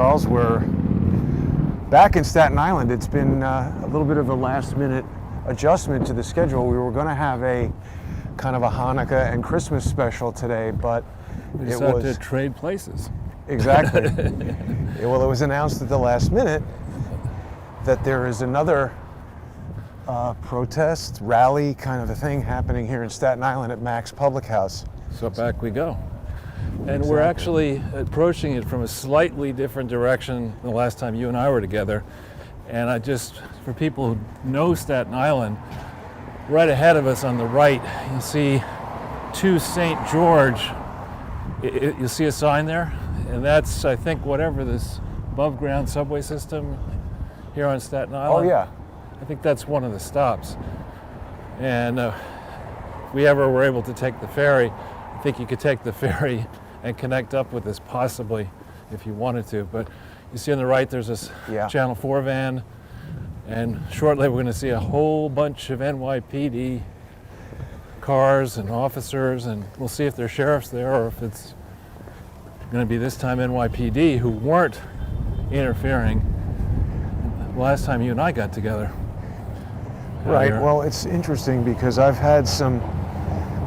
Charles. We're back in Staten Island. It's been a little bit of a last-minute adjustment to the schedule. We were going to have a kind of a Hanukkah and Christmas special today, but we decided to trade places. Exactly. Well, it was announced at the last minute that there is another protest, rally kind of a thing happening here in Staten Island at Mac's Public House. So back we go. And we're actually approaching it from a slightly different direction than the last time you and I were together. And I just, for people who know Staten Island, right ahead of us on the right, you see 2 St. George. You see a sign there? And that's, I think, whatever this above-ground subway system here on Staten Island. Oh, yeah. I think that's one of the stops. And if we ever were able to take the ferry, I think you could take the ferry and connect up with this possibly if you wanted to. But you see on the right, there's this Channel 4 van. And shortly, we're going to see a whole bunch of NYPD cars and officers. And we'll see if there's sheriffs there or if it's going to be this time NYPD who weren't interfering last time you and I got together. Right. Well, it's interesting because I've had some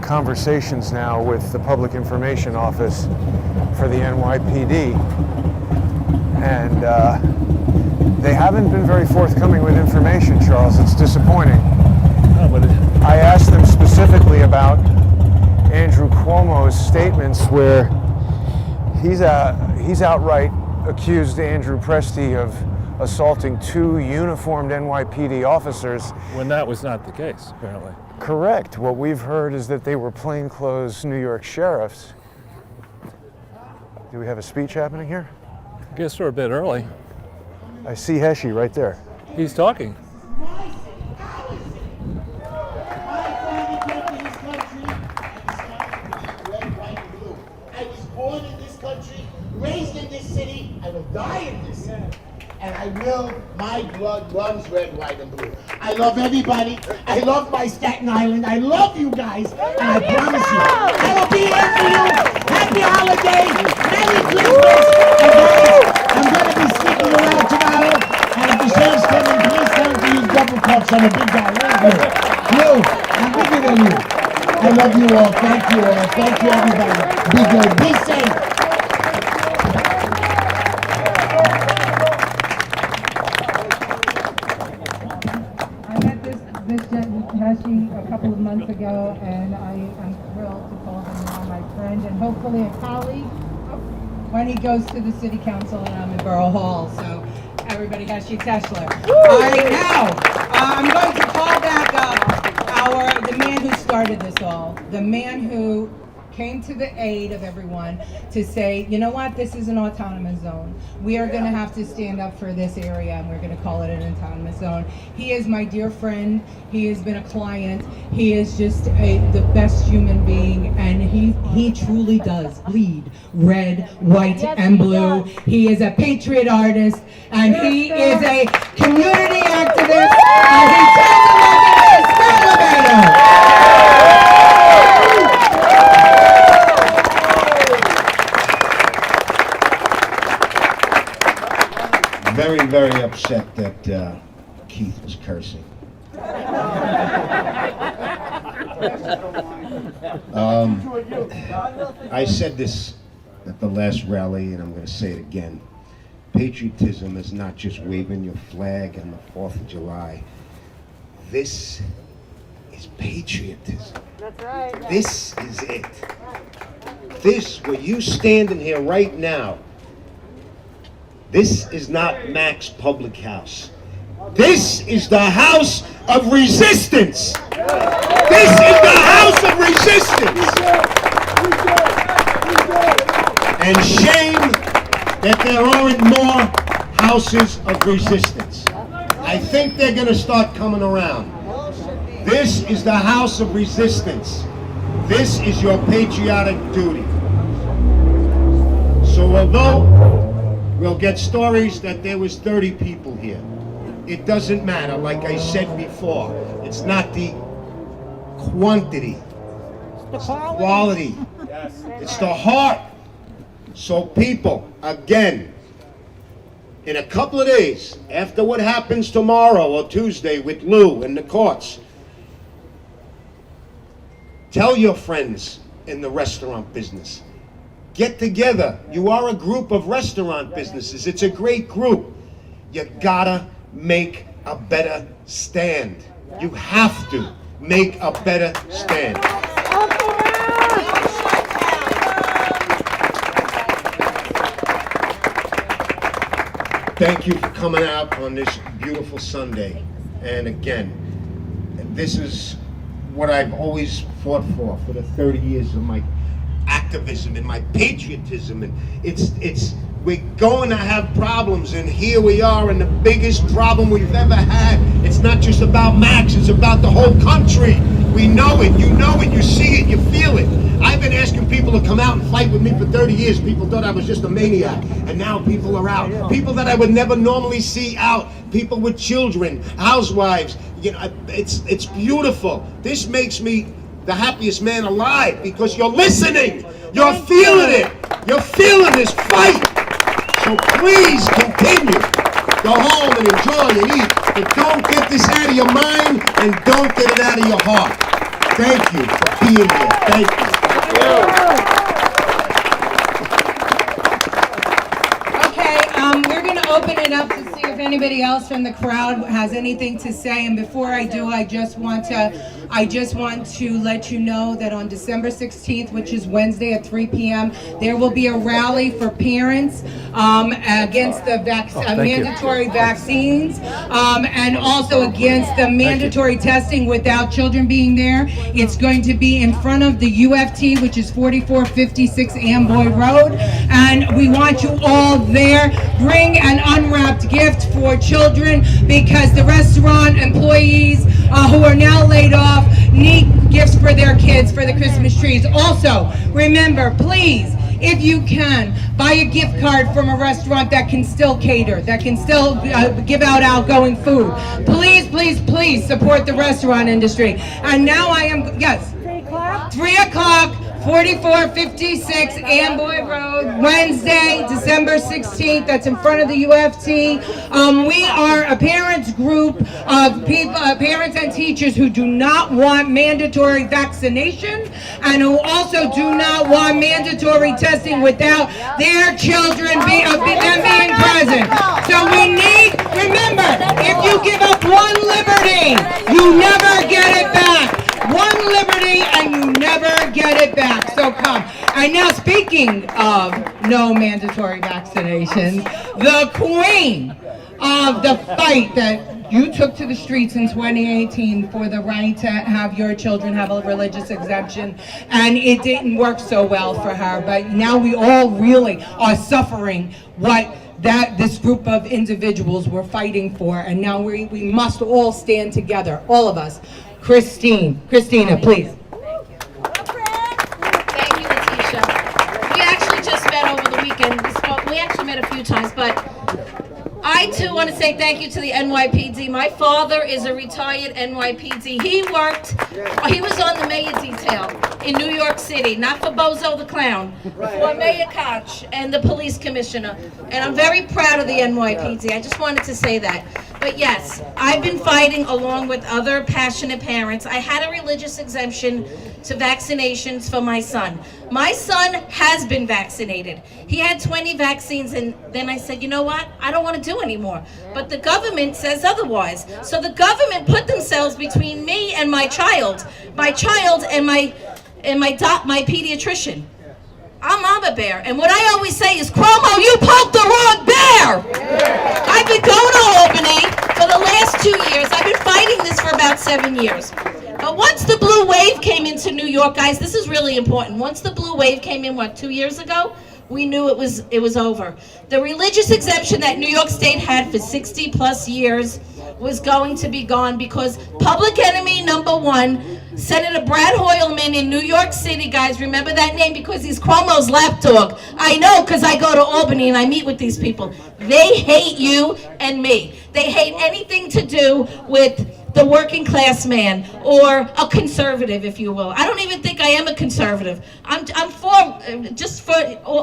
conversations now with the Public Information Office for the NYPD, and they haven't been very forthcoming with information, Charles. It's disappointing. Oh, but I asked them specifically about Andrew Cuomo's statements where he's outright accused Andrew Presti of assaulting 2 uniformed NYPD officers. When that was not the case, apparently. Correct. What we've heard is that they were plainclothes New York sheriffs. Do we have a speech happening here? I guess we're a bit early. I see Heshy right there. He's talking. I was born in this country, raised in this city, I will die in this city. And I will, my blood runs red, white, and blue. I love everybody. I love my Staten Island. I love you guys. And I promise you, I will be here for you. Happy holidays. Merry Christmas. And guys, I'm going to be sneaking around tomorrow. And if the sheriff's coming, please tell him to use double cups. I'm a big guy. You, I'm bigger than you. I love you all. Thank you all. Thank you, everybody. Be good. Be safe. A couple of months ago, and I'm thrilled to call him now my friend and hopefully a colleague when he goes to the city council and I'm in Borough Hall. So everybody has Sheikh Teschler. All right, now I'm going to call back up the man who started this all, the man who came to the aid of everyone to say, you know what, this is an autonomous zone. We are going to have to stand up for this area, and we're going to call it an autonomous zone. He is my dear friend. He has been a client. He is just the best human being, and he truly does bleed red, white, and blue. He is a patriot artist, and he is a community activist, and he tells them like it is. Elevator! Very, very upset that Keith was cursing. I said this at the last rally, and I'm going to say it again. Patriotism is not just waving your flag on the 4th of July. This is patriotism. That's right. This is it. This, where you standing here right now, this is not Mac's Public House. This is the house of resistance. This is the house of resistance. And shame that there aren't more houses of resistance. I think they're going to start coming around. This is the house of resistance. This is your patriotic duty. So although we'll get stories that there was 30 people here, it doesn't matter. Like I said before, it's not the quantity, it's the quality. It's the heart. So people, again, in a couple of days, after what happens tomorrow or Tuesday with Lou in the courts, tell your friends in the restaurant business, get together. You are a group of restaurant businesses. It's a great group. You gotta make a better stand. You have to make a better stand. Thank you for coming out on this beautiful Sunday. And again, this is what I've always fought for the 30 years of my activism and my patriotism. And we're going to have problems, and here we are in the biggest problem we've ever had. It's not just about Max, it's about the whole country. We know it, you see it, you feel it. I've been asking people to come out and fight with me for 30 years. People thought I was just a maniac, and now people are out. People that I would never normally see out. People with children, housewives. You know, it's beautiful. This makes me the happiest man alive because you're listening. You're feeling it. You're feeling this fight. So please continue. Go home and enjoy and eat, but don't get this out of your mind and don't get it out of your heart. Thank you for being here. Thank you. Okay, we're going to open it up to see if anybody else from the crowd has anything to say. And before I do, I just want to let you know that on December 16th, which is Wednesday at 3 p.m., there will be a rally for parents against the mandatory vaccines and also against the mandatory testing without children being there. It's going to be in front of the UFT, which is 4456 Amboy Road, and we want you all there. Bring an unwrapped gift for children because the restaurant employees who are now laid off need gifts for their kids for the Christmas trees. Also, remember, please, if you can, buy a gift card from a restaurant that can still cater, that can still give out outgoing food. Please, please, please support the restaurant industry. And now I am, yes, 3 o'clock, 4456 Amboy Road, Wednesday, December 16th. That's in front of the UFT. We are a parents group of people, parents and teachers who do not want mandatory vaccination and who also do not want mandatory testing without their children being present. So we need, remember, if you give up one liberty, you never get it back. One liberty and you never get it back. So come. And now, speaking of no mandatory vaccinations, the queen of the fight that you took to the streets in 2018 for the right to have your children have a religious exemption, and it didn't work so well for her, but now we all really are suffering what this group of individuals were fighting for, and now we must all stand together, all of us. Christina, please. Thank you, Letitia. We actually just met over the weekend. We actually met a few times, but I too want to say thank you to the NYPD. My father is a retired NYPD. He was on the mayor detail in New York City, not for Bozo the Clown, for Mayor Koch and the police commissioner. And I'm very proud of the NYPD. I just wanted to say that. But yes, I've been fighting along with other passionate parents. I had a religious exemption to vaccinations for my son. My son has been vaccinated. He had 20 vaccines, and then I said, you know what? I don't want to do anymore. But the government says otherwise. So the government put themselves between me and my child and my pediatrician. I'm Mama Bear, and what I always say is, Cuomo, you poked the wrong bear! I've been going to Albany for the last 2 years. I've been fighting this for about 7 years. But once the blue wave came into New York, guys, this is really important. Once the blue wave came in, 2 years ago? We knew it was over. The religious exemption that New York State had for 60 plus years was going to be gone because public enemy number one, Senator Brad Hoylman in New York City, guys, remember that name because he's Cuomo's lapdog. I know because I go to Albany and I meet with these people. They hate you and me. They hate anything to do with the working class man or a conservative, if you will. I don't even think I am a conservative. I'm for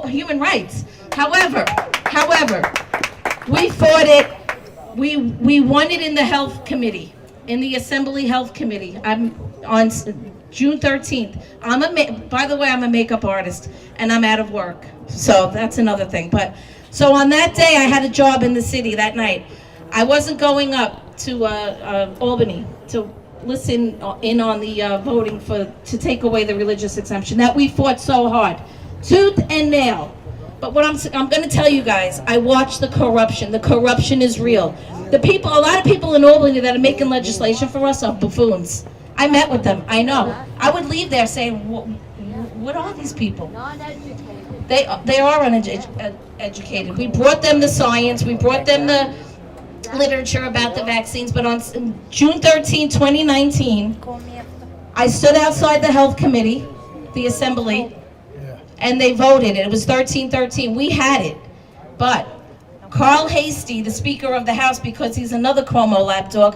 human rights. However, We fought it. We won it in the health committee, in the Assembly Health Committee. I'm on June 13th. By the way, I'm a makeup artist, and I'm out of work. So that's another thing. But so on that day, I had a job in the city that night. I wasn't going up to Albany to listen in on the voting to take away the religious exemption that we fought so hard, tooth and nail. But what I'm going to tell you guys, I watched the corruption. The corruption is real. A lot of people in Albany that are making legislation for us are buffoons. I met with them. I know. I would leave there saying, "What are these people?" Non-educated. They are uneducated. We brought them the science. We brought them the literature about the vaccines. But on June 13, 2019, I stood outside the health committee, the assembly, and they voted. It was 13-13. We had it. But Carl Hastie, the Speaker of the House, because he's another Cuomo lapdog,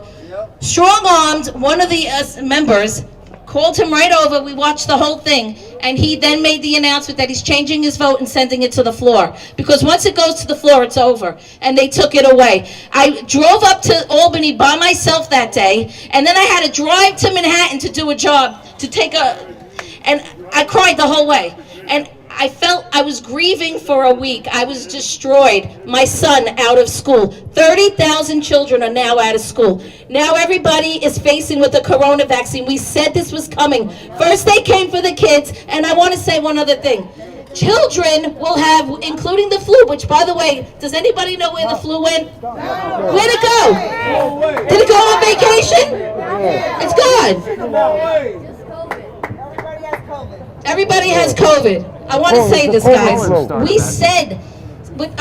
strong-armed one of the members, called him right over. We watched the whole thing, and he then made the announcement that he's changing his vote and sending it to the floor, because once it goes to the floor, it's over, and they took it away. I drove up to Albany by myself that day, and then I had to drive to Manhattan to do a job, and I cried the whole way. And I felt I was grieving for a week. I was destroyed. My son out of school. 30,000 children are now out of school. Now everybody is facing with the corona vaccine. We said this was coming. First they came for the kids, and I want to say one other thing. Children will have, including the flu, which, by the way, does anybody know where the flu went? Where'd it go? Did it go on vacation? It's gone. Everybody has COVID. I want to say this, guys. We said,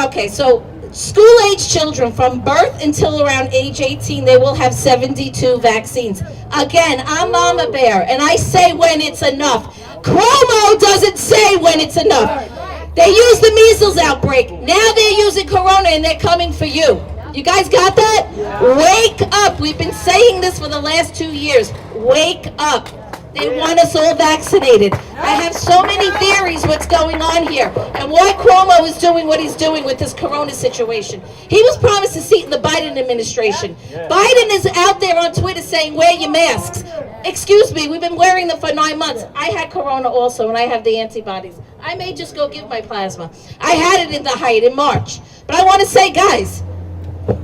okay, so school-age children from birth until around age 18, they will have 72 vaccines. Again, I'm Mama Bear, and I say when it's enough. Cuomo doesn't say when it's enough. They used the measles outbreak. Now they're using corona, and they're coming for you. You guys got that? Wake up. We've been saying this for the last 2 years. Wake up. They want us all vaccinated. I have so many theories what's going on here and why Cuomo is doing what he's doing with this corona situation. He was promised a seat in the Biden administration. Biden is out there on Twitter saying, wear your masks. Excuse me, we've been wearing them for 9 months. I had corona also, and I have the antibodies. I may just go give my plasma. I had it in the height in March. But I want to say, guys,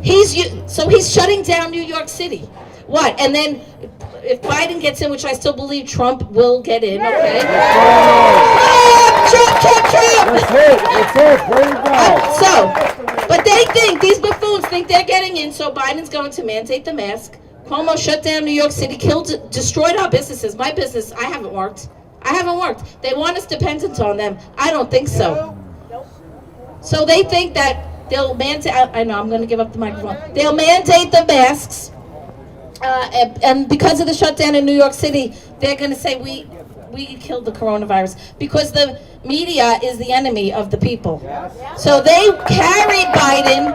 he's shutting down New York City. What? And then if Biden gets in, which I still believe Trump will get in, okay? Trump! But they think, these buffoons think they're getting in, so Biden's going to mandate the mask. Cuomo shut down New York City, destroyed our businesses. My business, I haven't worked. They want us dependent on them. I don't think so. So they think that they'll mandate, I know, I'm going to give up the microphone. They'll mandate the masks. And because of the shutdown in New York City, they're going to say we killed the coronavirus because the media is the enemy of the people. So they carried Biden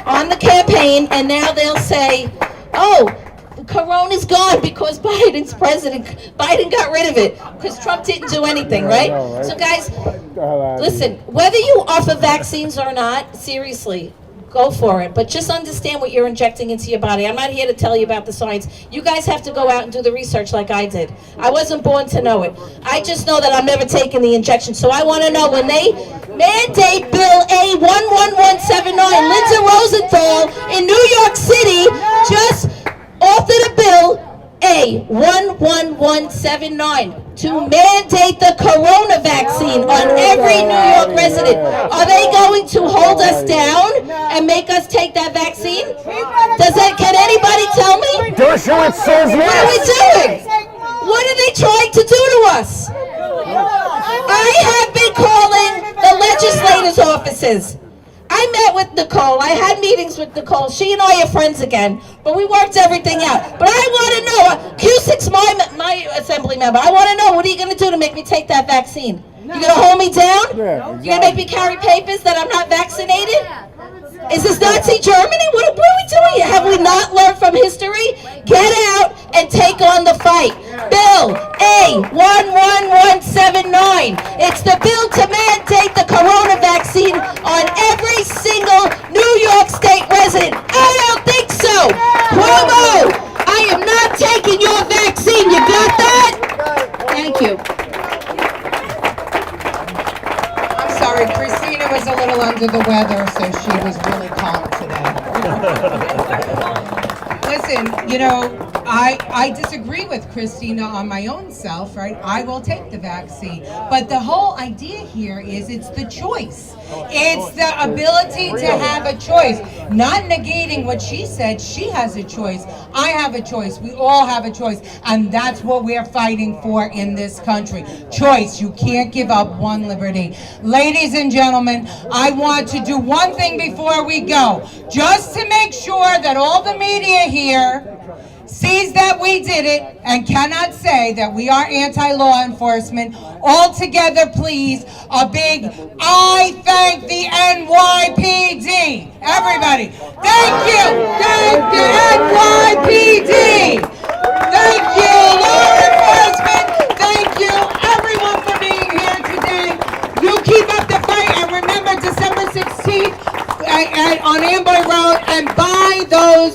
on the campaign, and now they'll say, oh, corona's gone because Biden's president. Biden got rid of it because Trump didn't do anything, right? So guys, listen, whether you offer vaccines or not, seriously, go for it, but just understand what you're injecting into your body. I'm not here to tell you about the science. You guys have to go out and do the research like I did. I wasn't born to know it. I just know that I'm never taking the injection. So I want to know, when they mandate Bill A11179, Linda Rosenthal in New York City just authored a bill A11179 to mandate the corona vaccine on every New York resident. Are they going to hold us down and make us take that vaccine? Can anybody tell me? What are we doing? What are they trying to do to us? I have been calling the legislators' offices. I met with Nicole. I had meetings with Nicole. She and I are friends again, but we worked everything out. But I want to know, Cusick's my assembly member. I want to know, what are you going to do to make me take that vaccine? You going to hold me down? You going to make me carry papers that I'm not vaccinated? Is this Nazi Germany? What are we doing here? Have we not learned from history? Get out and take on the fight. Bill A11179. It's the bill to mandate the corona vaccine on every single New York State under the weather, so she was really calm today. Listen, you know, I disagree with Christina on my own self, right? I will take the vaccine. But the whole idea here is it's the choice. It's the ability to have a choice. Not negating what she said. She has a choice. I have a choice. We all have a choice. And that's what we're fighting for in this country. Choice. You can't give up one liberty. Ladies and gentlemen, I want to do one thing before we go. Just to make sure that all the media here sees that we did it and cannot say that we are anti-law enforcement. All together, please, a big I thank the NYPD. Everybody, thank you. Thank the NYPD. Thank you, law enforcement. Thank you, everyone, for being here today. You keep up the fight, and remember December 16th on Amboy Road, and buy those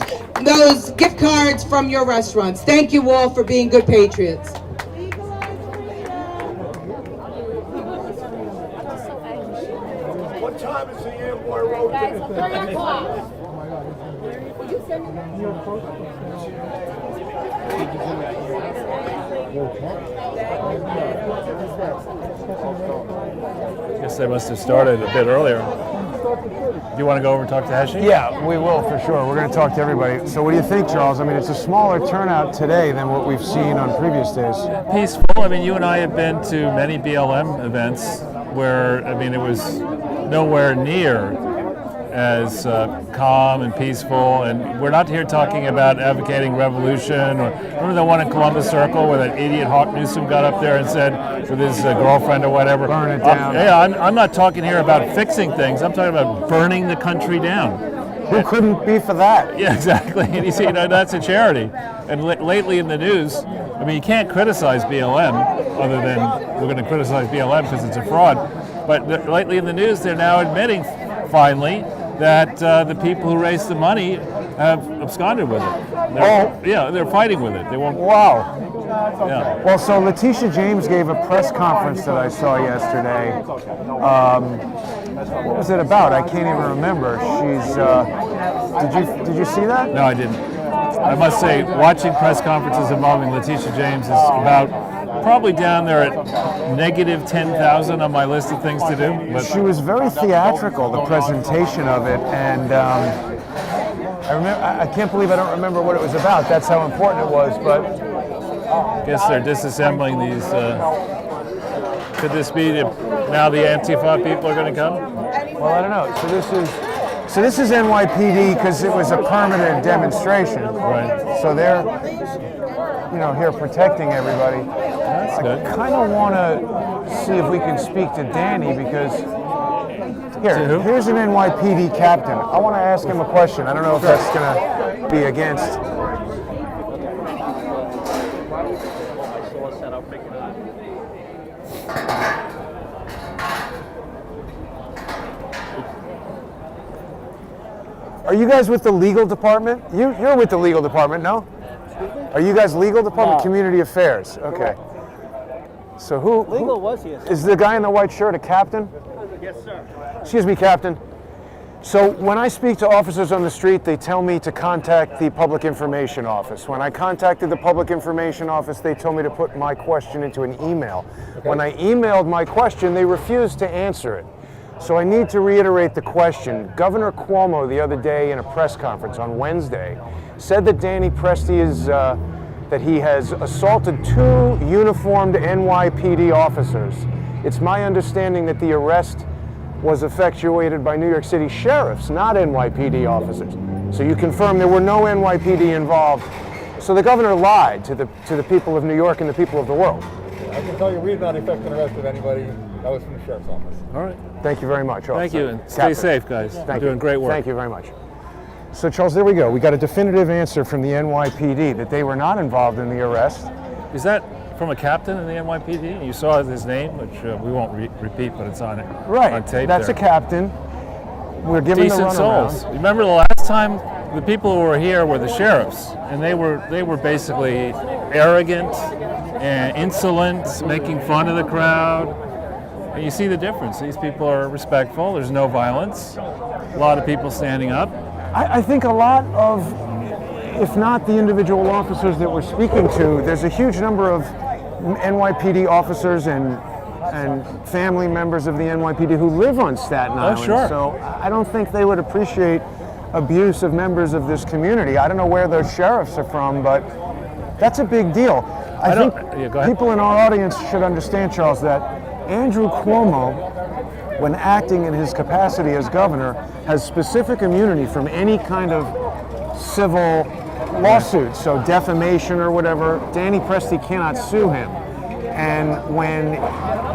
gift cards from your restaurants. Thank you all for being good patriots. What time is the Amboy Road? Guys, 3 o'clock. I guess they must have started a bit earlier. Do you want to go over and talk to Heshy? Yeah, we will for sure. We're going to talk to everybody. So what do you think, Charles? I mean, it's a smaller turnout today than what we've seen on previous days. Peaceful. I mean, you and I have been to many BLM events where, I mean, it was nowhere near as calm and peaceful, and we're not here talking about advocating revolution. Or remember the one in Columbus Circle where that idiot Hawk Newsom got up there and said with his girlfriend or whatever, burn it down. I'm not talking here about fixing things. I'm talking about burning the country down. Who couldn't be for that? Yeah, exactly. And you see, that's a charity. And lately in the news, I mean, you can't criticize BLM other than we're going to criticize BLM because it's a fraud. But lately in the news, they're now admitting, finally, that the people who raised the money have absconded with it. They're fighting with it. They won't. Wow. Yeah. Well, so Letitia James gave a press conference that I saw yesterday. What was it about? I can't even remember. She's. Did you see that? No, I didn't. I must say, watching press conferences involving Letitia James is about probably down there at negative 10,000 on my list of things to do. But she was very theatrical, the presentation of it, and I can't believe I don't remember what it was about. That's how important it was. But I guess they're disassembling these. Could this be now the Antifa people are going to come? Well, I don't know. So this is NYPD because it was a permanent demonstration. Right. So they're, here protecting everybody. That's good. I kind of want to see if we can speak to Danny because here's an NYPD captain. I want to ask him a question. I don't know if that's going to be against. Are you guys with the legal department? You're with the legal department, no? Are you guys legal department? No. Community affairs. Okay. So who was here? Is the guy in the white shirt a captain? Yes, sir. Excuse me, Captain. So when I speak to officers on the street, they tell me to contact the Public Information Office. When I contacted the Public Information Office, they told me to put my question into an email. Okay. When I emailed my question, they refused to answer it. So I need to reiterate the question. Governor Cuomo the other day in a press conference on Wednesday said that Danny Presti is, that he has assaulted 2 uniformed NYPD officers. It's my understanding that the arrest was effectuated by New York City sheriffs, not NYPD officers. So you confirm there were no NYPD involved. So the governor lied to the people of New York and the people of the world. I can tell you we've not effected arrest of anybody. That was from the sheriff's office. All right. Thank you very much. Thank you, and stay safe, guys. You're doing great work. Thank you very much. So, Charles, there we go. We got a definitive answer from the NYPD that they were not involved in the arrest. Is that from a captain in the NYPD? You saw his name, which we won't repeat, but it's on it. Right. On tape. That's there. a captain. We're giving Decent the runaround. souls. Remember the last time the people who were here were the sheriffs, and they were basically arrogant and insolent, making fun of the crowd. And you see the difference. These people are respectful. There's no violence. A lot of people standing up. I think a lot of, if not the individual officers that we're speaking to, there's a huge number of NYPD officers and family members of the NYPD who live on Staten Island. Sure. So I don't think they would appreciate abuse of members of this community. I don't know where those sheriffs are from, but that's a big deal. I think go ahead. people in our audience should understand, Charles, that Andrew Cuomo, when acting in his capacity as governor, has specific immunity from any kind of civil lawsuit, so defamation or whatever. Danny Presti cannot sue him. And when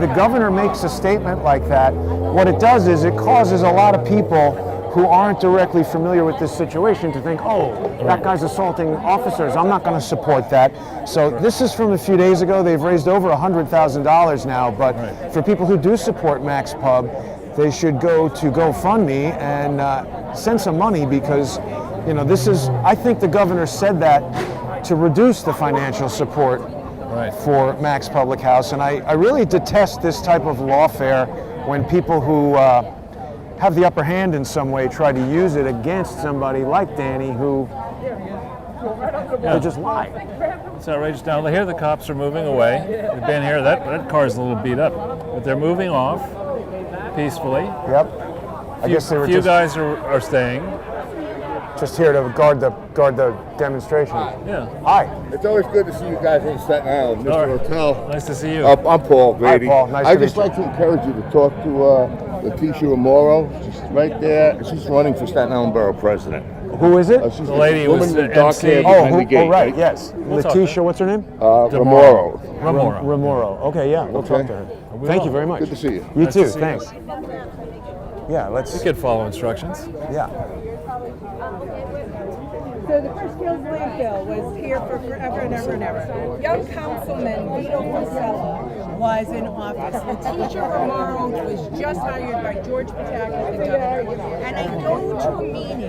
the governor makes a statement like that, what it does is it causes a lot of people who aren't directly familiar with this situation to think, oh, that guy's assaulting officers, I'm not going to support that. So this is from a few days ago. They've raised over $100,000 now, but for people who do support Max Pub, they should go to GoFundMe and send some money, because this is, I think the governor said that to reduce the financial support for Max Public House. And I really detest this type of lawfare when people who have the upper hand in some way try to use it against somebody like Danny, who they just lie. It's outrageous. Now, here the cops are moving away. They've been here. That car's a little beat up, but they're moving off peacefully. Yep. I guess they were few guys are staying. Just here to guard the demonstration. Yeah. Hi. It's always good to see you guys in Staten Island, Mr. Hotel. Nice to see you. I'm Paul Grady. Hi, Paul. Nice I'd to just meet you. like to encourage you to talk to Letitia Romero. She's right there. She's running for Staten Island Borough President. Who is it? She's The lady woman was with the dark MC. hair Oh, behind the gate. right, yes. We'll talk Letitia, to what's her name? Romero. Ramoro. Okay, yeah, we'll talk Okay. to her. Thank you very much. Good to see you. You Nice too, to see you. thanks. Yeah, You let's, could follow instructions. yeah. So the First Kills landfill was here for forever and ever and ever. Young Councilman Vito Marcella was in office. Letitia Romero was just hired by George Pataki, the governor. And I go to a meeting,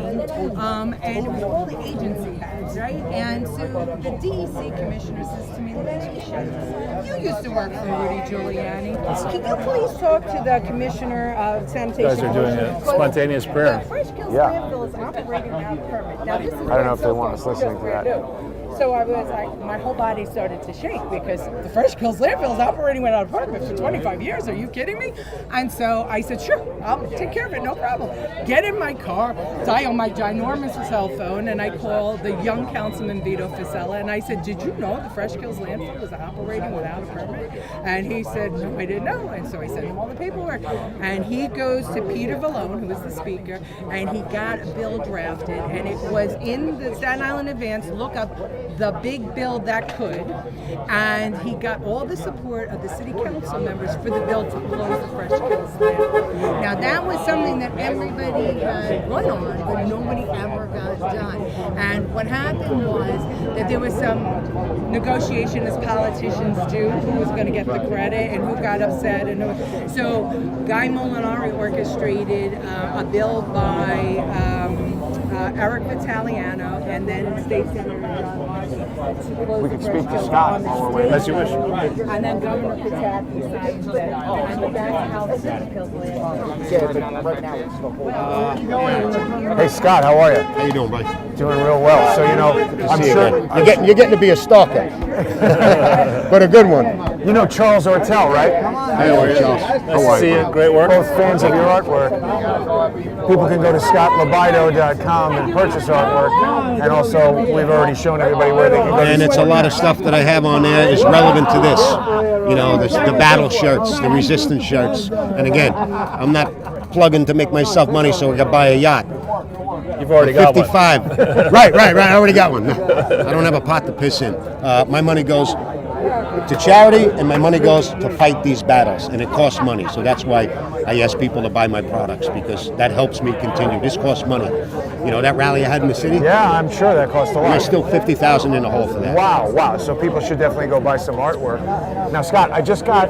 and it was all the agency heads, right? And so the DEC commissioner says to me, Letitia, you used to work for Rudy Giuliani. Can you please talk to the commissioner of sanitation? You guys are doing a spontaneous prayer. The Fresh Kills Yeah. landfill is operating without permit. Now, this is I don't know if they so want us far listening to that. brand new. So I was like, my whole body started to shake because the Fresh Kills landfill is operating without a permit for 25 years. Are you kidding me? And so I said, sure, I'll take care of it, no problem. Get in my car, dial my ginormous cell phone, and I call the young councilman Vito Fasella, and I said, did you know the Fresh Kills landfill was operating without a permit? And he said, no, I didn't know. And so I sent him all the paperwork. And he goes to Peter Vallone, who was the speaker, and he got a bill drafted, and it was in the Staten Island Advance, look up the big bill that could, and he got all the support of the city council members for the bill to close the Fresh Kills landfill. Now that was something that everybody had run on, but nobody ever got done. And what happened was that there was some negotiation, as politicians do, who was going to get the credit and who got upset. And so Guy Molinari orchestrated a bill by Eric Vitaliano and then State Senator John Marshall to close We the could Fresh speak to Kills Scott on the while we're state. waiting. As you wish. And then Governor Pataki signed it, and that's how the Fresh Kills landfill. Hey, Scott, how are you? How you doing, buddy? Doing real well. So, I'm sure You're getting to be a stalker, but a good one. you know Charles Ortel, right? Hey, how are you, Charles? Nice to see you. Great work. Both fans of your artwork. People can go to scottlabido.com and purchase artwork. And also, we've already shown everybody where they can go. And it's a lot of stuff that I have on there is relevant to this. The battle shirts, the resistance shirts. And again, I'm not plugging to make myself money so I can buy a yacht. You've already got one. 55. Right. I already got one. I don't have a pot to piss in. My money goes to charity, and my money goes to fight these battles, and it costs money. So that's why I ask people to buy my products, because that helps me continue. This costs money. That rally I had in the city, Yeah, I'm sure that cost a lot. there's still $50,000 in the hole for that. Wow. So people should definitely go buy some artwork. Now, Scott, I just got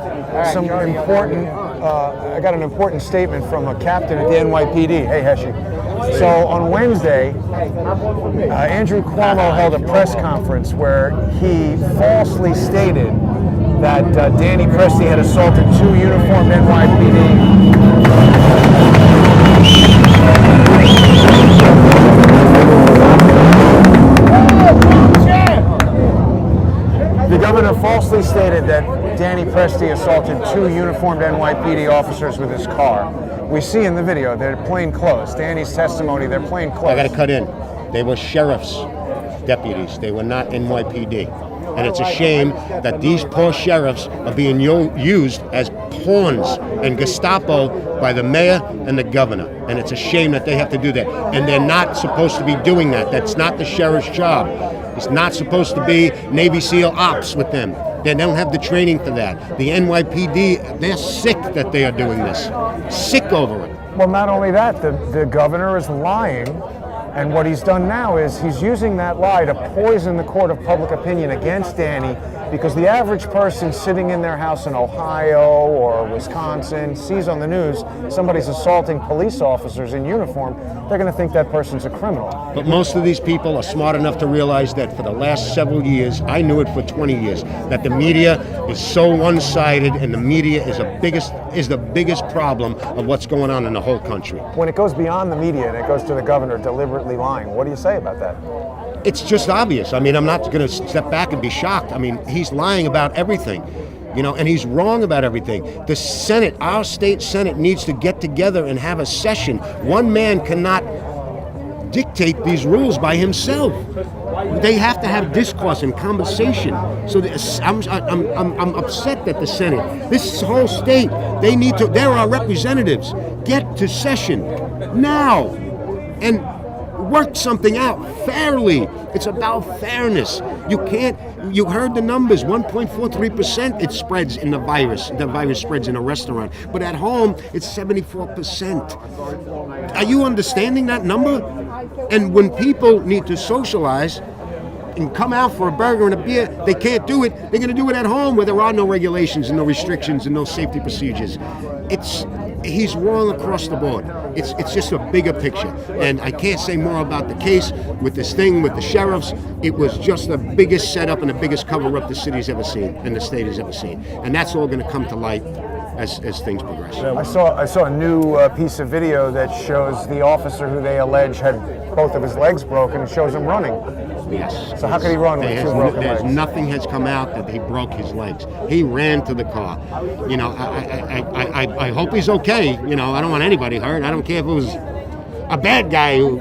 some important, I got an important statement from a captain at the NYPD. Hey, Heshy. So on Wednesday, Andrew Cuomo held a press conference where he falsely stated that Danny Presti had assaulted 2 uniformed NYPD. The governor falsely stated that Danny Presti assaulted 2 uniformed NYPD officers with his car. We see in the video they're plain clothes. Danny's testimony, they're plain clothes. I got to cut in. They were sheriff's deputies. They were not NYPD. And it's a shame that these poor sheriffs are being used as pawns and Gestapo by the mayor and the governor. And it's a shame that they have to do that. And they're not supposed to be doing that. That's not the sheriff's job. It's not supposed to be Navy SEAL ops with them. They don't have the training for that. The NYPD, they're sick that they are doing this. Sick over it. Well, not only that, the governor is lying. And what he's done now is he's using that lie to poison the court of public opinion against Danny, because the average person sitting in their house in Ohio or Wisconsin sees on the news somebody's assaulting police officers in uniform. They're going to think that person's a criminal. But most of these people are smart enough to realize that for the last several years, I knew it for 20 years, that the media is so one-sided, and the media is the biggest problem of what's going on in the whole country. When it goes beyond the media and it goes to the governor deliberately lying, what do you say about that? It's just obvious. I mean, I'm not going to step back and be shocked. I mean, he's lying about everything, and he's wrong about everything. The Senate, our state Senate, needs to get together and have a session. One man cannot dictate these rules by himself. They have to have discourse and conversation. So I'm upset that the Senate, this whole state, they're our representatives. Get to session now and work something out fairly. It's about fairness. You heard the numbers, 1.43% it spreads in the virus. The virus spreads in a restaurant. But at home, it's 74%. Are you understanding that number? And when people need to socialize and come out for a burger and a beer, they can't do it. They're going to do it at home where there are no regulations and no restrictions and no safety procedures. He's wrong across the board. It's just a bigger picture. And I can't say more about the case with this thing with the sheriffs. It was just the biggest setup and the biggest cover-up the city's ever seen and the state has ever seen. And that's all going to come to light as things progress. I saw a new piece of video that shows the officer who they allege had both of his legs broken and shows him running. Yes. So how could he run with 2 broken legs? Nothing has come out that he broke his legs. He ran to the car. I hope he's okay. I don't want anybody hurt. I don't care if it was a bad guy who,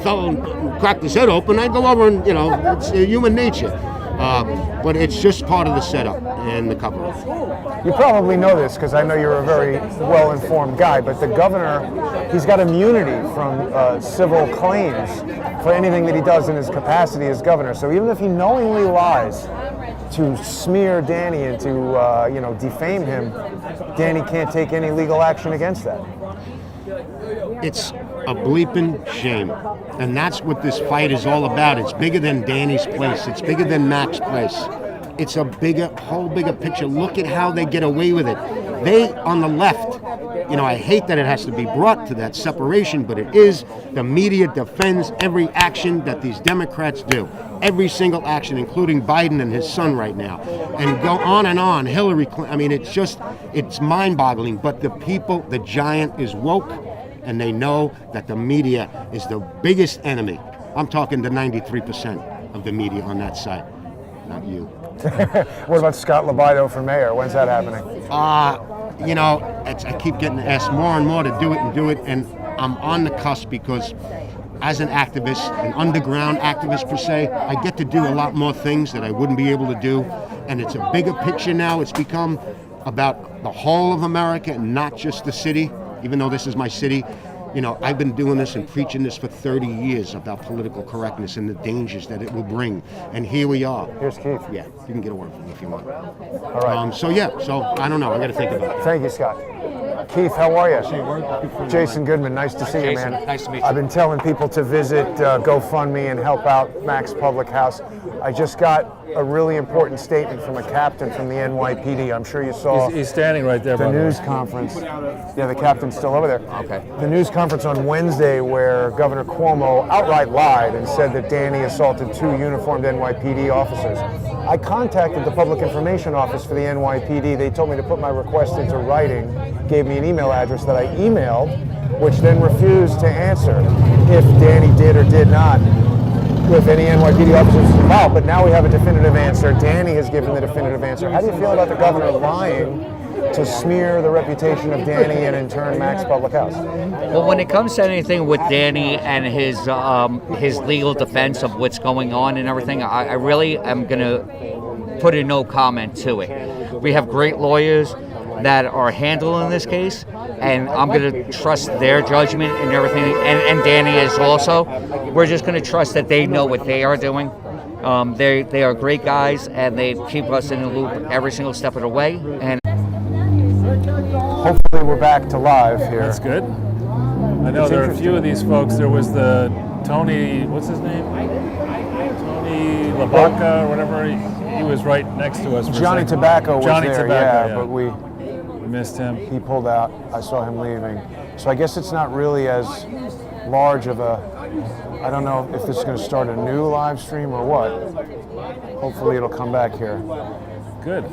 fell and cracked his head open. I'd go over and, it's human nature. But it's just part of the setup and the cover-up. You probably know this because I know you're a very well-informed guy, but the governor, he's got immunity from civil claims for anything that he does in his capacity as governor. So even if he knowingly lies to smear Danny and to defame him, Danny can't take any legal action against that. It's a bleeping shame. And that's what this fight is all about. It's bigger than Danny's place. It's bigger than Mac's place. It's a whole bigger picture. Look at how they get away with it. They, on the left, I hate that it has to be brought to that separation, but it is. The media defends every action that these Democrats do. Every single action, including Biden and his son right now. And go on and on. Hillary Clinton, it's mind-boggling. But the people, the giant is woke, and they know that the media is the biggest enemy. I'm talking the 93% of the media on that side, not you. What about Scott Libido for mayor? When's that happening? I keep getting asked more and more to do it, and I'm on the cusp because as an activist, an underground activist per se, I get to do a lot more things that I wouldn't be able to do, and it's a bigger picture now. It's become about the whole of America and not just the city, even though this is my city. I've been doing this and preaching this for 30 years about political correctness and the dangers that it will bring. And here we are. Here's Keith. Yeah, you can get a word from me if you want. All right. So I don't know. I got to think about it. Thank you, Scott. Keith, how are you? Jason Goodman, nice to see you, man. Nice to meet you. I've been telling people to visit GoFundMe and help out Mac's Public House. I just got a really important statement from a captain from the NYPD. I'm sure you saw He's standing right there, the by the way. news conference. Yeah, the captain's still over there. Okay. The news conference on Wednesday where Governor Cuomo outright lied and said that Danny assaulted 2 uniformed NYPD officers. I contacted the Public Information Office for the NYPD. They told me to put my request into writing, gave me an email address that I emailed, which then refused to answer if Danny did or did not with any NYPD officers involved. But now we have a definitive answer. Danny has given the definitive answer. How do you feel about the governor lying to smear the reputation of Danny and in turn Mac's public house? Well, when it comes to anything with Danny and his legal defense of what's going on and everything, I really am going to put a no comment to it. We have great lawyers that are handling this case, and I'm going to trust their judgment and everything, and Danny is also. We're just going to trust that they know what they are doing. They are great guys, and they keep us in the loop every single step of the way. And hopefully we're back to live here. That's good. I know there are a few of these folks. There was the Tony, what's his name? Tony LaBaca or whatever. He was right next to us. Johnny Tobacco was Johnny there, Tobacco, yeah, but we missed him. He pulled out. I saw him leaving. So I guess it's not really as large of a, I don't know if this is going to start a new live stream or what. Hopefully it'll come back here. Good.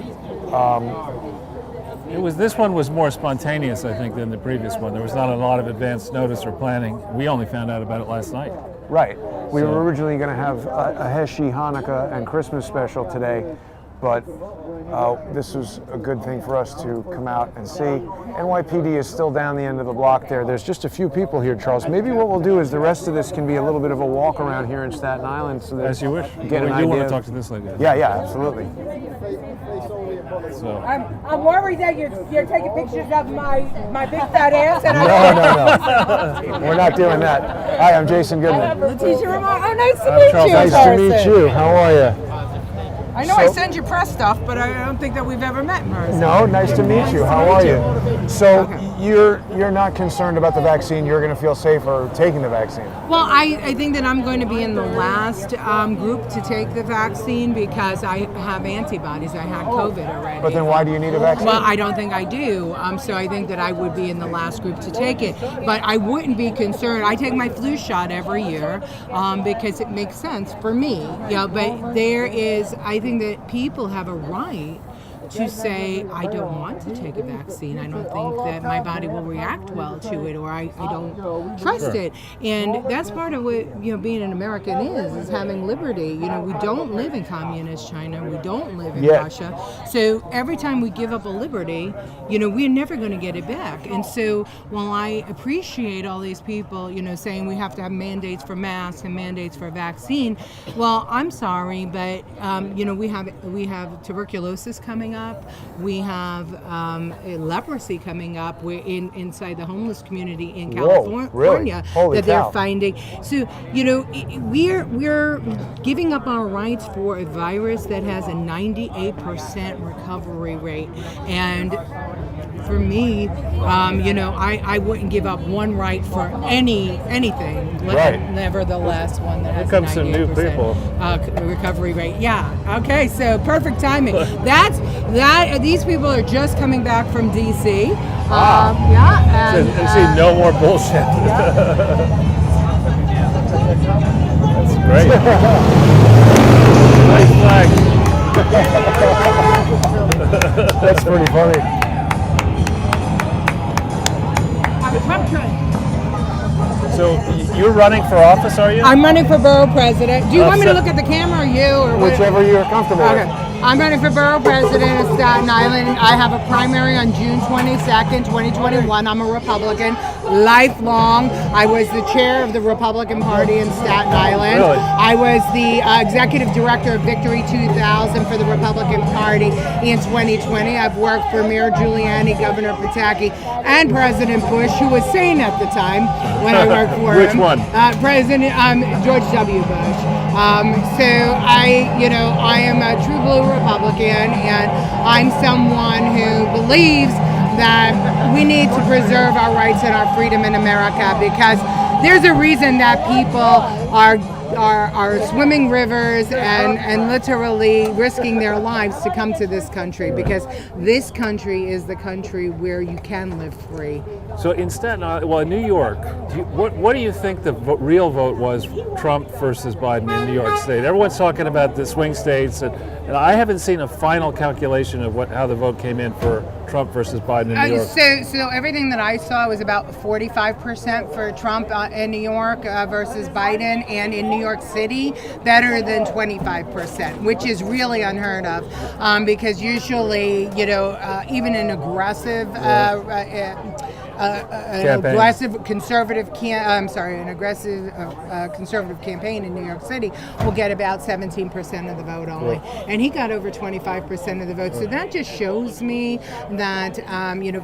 This one was more spontaneous, I think, than the previous one. There was not a lot of advance notice or planning. We only found out about it last night. Right. We were originally going to have a Heshi, Hanukkah, and Christmas special today, but this was a good thing for us to come out and see. NYPD is still down the end of the block there. There's just a few people here, Charles. Maybe what we'll do is the rest of this can be a little bit of a walk around here in Staten Island. So that as you wish. Get an do idea. Want to talk to this lady. Yeah, absolutely. So. I'm worried that you're taking pictures of my big fat ass. And No. We're not doing that. Hi, I'm Jason Goodman. Letitia Ramon. Oh, nice to meet you. Nice to meet you. How are you? I know I send you press stuff, but I don't think that we've ever met in person. No, nice to meet you. How are you? So you're not concerned about the vaccine. You're going to feel safer taking the vaccine. Well, I think that I'm going to be in the last group to take the vaccine because I have antibodies. I had COVID already. But then why do you need a vaccine? Well, I don't think I do. So I think that I would be in the last group to take it. But I wouldn't be concerned. I take my flu shot every year because it makes sense for me. Yeah, but there is, I think that people have a right to say, I don't want to take a vaccine. I don't think that my body will react well to it, or I don't trust it. And that's part of what being an American is having liberty. We don't live in communist China. We don't live in Russia. So every time we give up a liberty, we're never going to get it back. And so while I appreciate all these people, saying we have to have mandates for masks and mandates for vaccine, well, I'm sorry, but we have tuberculosis coming up. We have leprosy coming up. We're inside the homeless community in California. Really? Holy that they're cow. finding. So we're giving up our rights for a virus that has a 98% recovery rate, and for me, I wouldn't give up one right for anything. Nevertheless, one that has Here comes some new 98% recovery rate. Yeah. Okay. So perfect timing. These people are just coming back from DC. Yeah. And, see, no more bullshit. That's great. Nice flag. That's pretty funny. So you're running for office, are you? I'm running for borough president. Do you want me to look at the camera or you? Or whichever you're comfortable with. I'm running for borough president of Staten Island. I have a primary on June 22nd, 2021. I'm a Republican, lifelong. I was the chair of the Republican Party in Staten Island. Really? I was the executive director of Victory 2000 for the Republican Party in 2020. I've worked for Mayor Giuliani, Governor Pataki, and President Bush, who was sane at the time when I worked for him. Which one? President George W. Bush. So I am a true blue Republican, and I'm someone who believes that we need to preserve our rights and our freedom in America, because there's a reason that people are swimming rivers and literally risking their lives to come to this country, because this country is the country where you can live free. So in Staten Island, well, in New York, what do you think the real vote was, Trump versus Biden in New York State? Everyone's talking about the swing states, and And I haven't seen a final calculation of how the vote came in for Trump versus Biden in New York. So everything that I saw was about 45% for Trump in New York versus Biden, and in New York City, better than 25%, which is really unheard of, because usually, even an aggressive conservative campaign in New York City will get about 17% of the vote only, and he got over 25% of the vote. So that just shows me that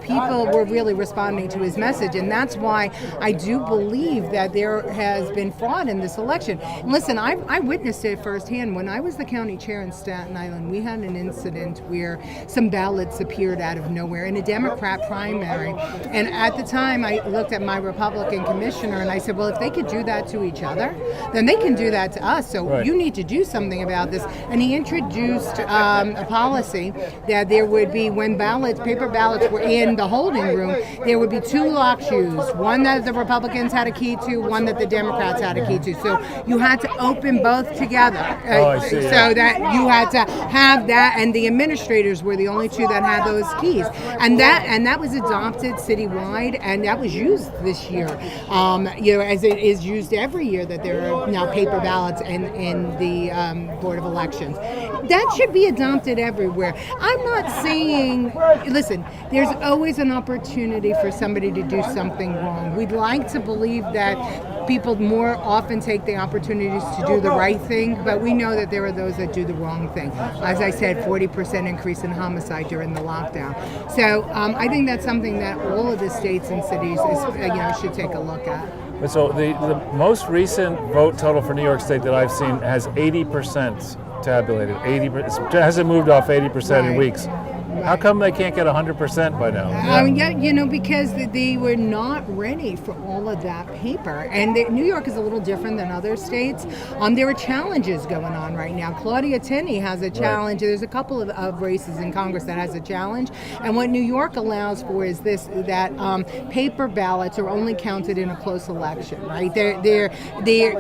people were really responding to his message, and that's why I do believe that there has been fraud in this election. And listen, I witnessed it firsthand when I was the county chair in Staten Island. We had an incident where some ballots appeared out of nowhere in a Democrat primary, and at the time I looked at my Republican commissioner and I said, well, if they could do that to each other, then they can do that to us. So you need to do something about this. And he introduced a policy that there would be, when paper ballots were in the holding room, there would be two lock shoes, one that the Republicans had a key to, one that the Democrats had a key to. So you had to open both together. So that you had to have that, and the administrators were the only two that had those keys. And that was adopted citywide, and that was used this year, as it is used every year, that there are now paper ballots in the Board of Elections. That should be adopted everywhere. I'm not saying, listen, there's always an opportunity for somebody to do something wrong. We'd like to believe that people more often take the opportunities to do the right thing, but we know that there are those that do the wrong thing. As I said, 40% increase in homicide during the lockdown. So I think that's something that all of the states and cities should take a look at. So the most recent vote total for New York State that I've seen has 80% tabulated. 80%. It hasn't moved off 80% in weeks. How come they can't get 100% by now? Because they were not ready for all of that paper. And New York is a little different than other states. There are challenges going on right now. Claudia Tenney has a challenge. There's a couple of races in Congress that has a challenge. And what New York allows for is that paper ballots are only counted in a close election, right? They're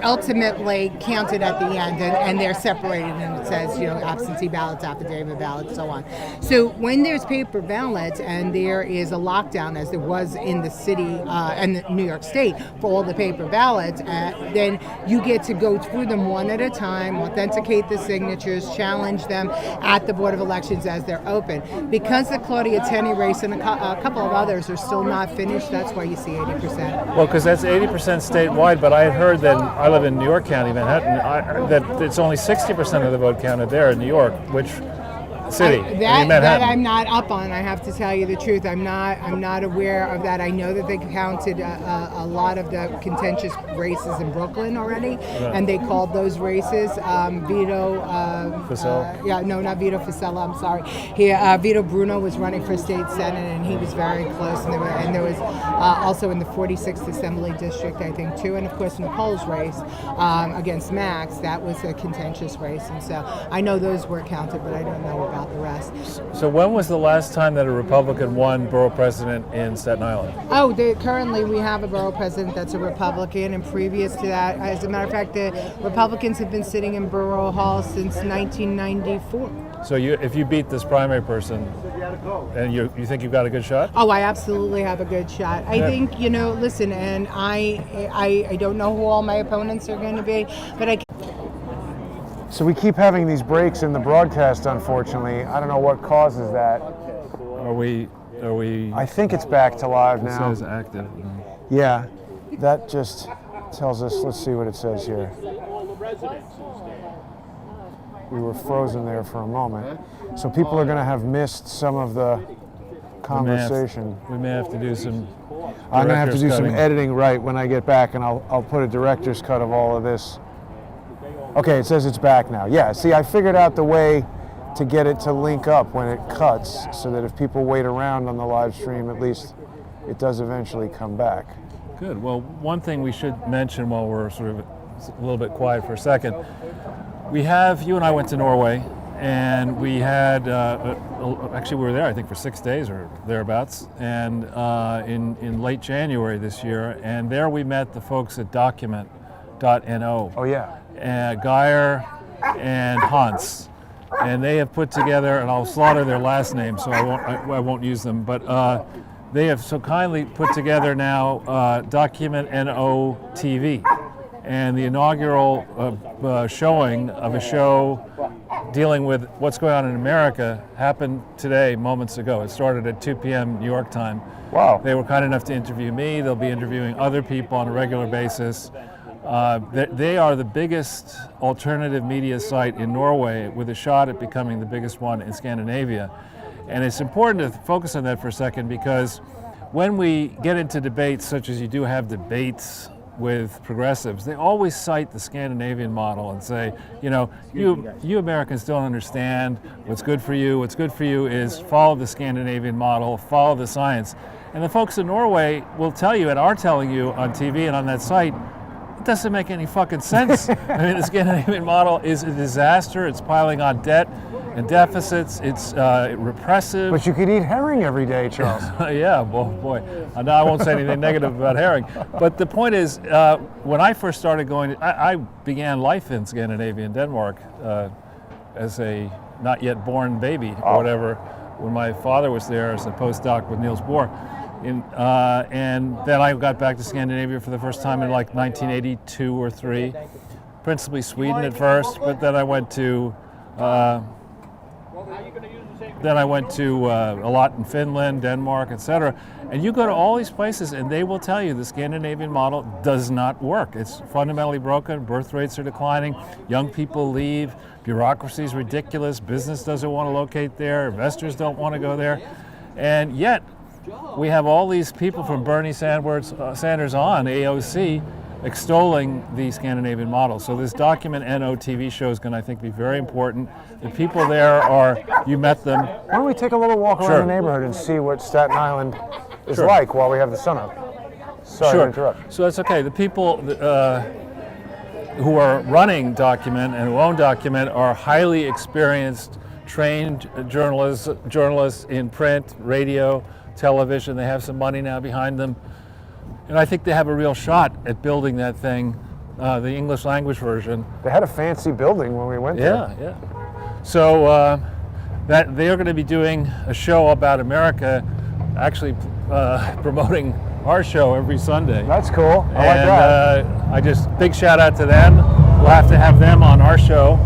ultimately counted at the end, and they're separated, and it says, absentee ballots, affidavit ballots, so on. So when there's paper ballots and there is a lockdown, as there was in the city and New York State for all the paper ballots, then you get to go through them one at a time, authenticate the signatures, challenge them at the Board of Elections as they're open. Because the Claudia Tenney race and a couple of others are still not finished, that's why you see 80%. Well, because that's 80% statewide, but I had heard that, I live in New York County, Manhattan, that it's only 60% of the vote counted there in New York, which city? That I'm not up on. I have to tell you the truth. I'm not aware of that. I know that they counted a lot of the contentious races in Brooklyn already, and they called those races Vito. Fasella? No, not Vito Fasella. I'm sorry. Vito Bruno was running for state senate, and he was very close. And there was also in the 46th Assembly District, I think, too, and of course Nicole's race against Max. That was a contentious race, and so I know those were counted, but I don't know about the rest. So when was the last time that a Republican won borough president in Staten Island? Currently we have a borough president that's a Republican, and previous to that, as a matter of fact, the Republicans have been sitting in Borough Hall since 1994. So if you beat this primary person, and you think you've got a good shot? Oh, I absolutely have a good shot. I think, listen, and I don't know who all my opponents are going to be, but So we keep having these breaks in the broadcast, unfortunately. I don't know what causes that. Are we? I think it's back to live now. It says active. Yeah, that just tells us, let's see what it says here. We were frozen there for a moment. So people are going to have missed some of the conversation. We may have to do some I'm going to have to do some editing when I get back, and I'll put a director's cut of all of this. Okay, it says it's back now. Yeah, see, I figured out the way to get it to link up when it cuts, so that if people wait around on the live stream, at least it does eventually come back. Good. Well, one thing we should mention while we're sort of a little bit quiet for a second, you and I went to Norway, and we had, actually we were there, I think, for 6 days or thereabouts, and in late January this year, and there we met the folks at Document.no. Oh, yeah. Geyer and Hans. and they have put together, and I'll slaughter their last name, so I won't use them, but they have so kindly put together now Document NO TV, and the inaugural showing of a show dealing with what's going on in America happened today, moments ago. It started at 2 p.m. New York time. Wow. They were kind enough to interview me. They'll be interviewing other people on a regular basis. They are the biggest alternative media site in Norway, with a shot at becoming the biggest one in Scandinavia. And it's important to focus on that for a second, because when we get into debates, such as you do have debates with progressives, they always cite the Scandinavian model and say, you Americans don't understand what's good for you. What's good for you is follow the Scandinavian model, follow the science. And the folks in Norway will tell you, and are telling you on TV and on that site, it doesn't make any fucking sense. I mean, the Scandinavian model is a disaster. It's piling on debt and deficits. It's repressive. But you could eat herring every day, Charles. Yeah, well, boy. Now I won't say anything negative about herring. But the point is, when I first started going, I began life in Scandinavia, in Denmark, as a not yet born baby or whatever, when my father was there as a postdoc with Niels Bohr. And then I got back to Scandinavia for the first time in like 1982 or 3, principally Sweden at first, but then I went to a lot in Finland, Denmark, etc. And you go to all these places and they will tell you the Scandinavian model does not work. It's fundamentally broken, birth rates are declining, young people leave, bureaucracy is ridiculous, business doesn't want to locate there, investors don't want to go there. And yet, we have all these people from Bernie Sanders on AOC extolling the Scandinavian model. So this Document NO TV show is going to, I think, be very important. The people there are, you met them. Why don't we take a little walk around the neighborhood and see what Staten Island is like while we have the sun up? Sorry to interrupt. So that's okay. The people who are running Document and who own Document are highly experienced, trained journalists in print, radio, television. They have some money now behind them. And I think they have a real shot at building that thing, the English language version. They had a fancy building when we went there. Yeah. So that they are going to be doing a show about America, actually promoting our show every Sunday. That's cool. I like that. I just, big shout out to them. We'll have to have them on our show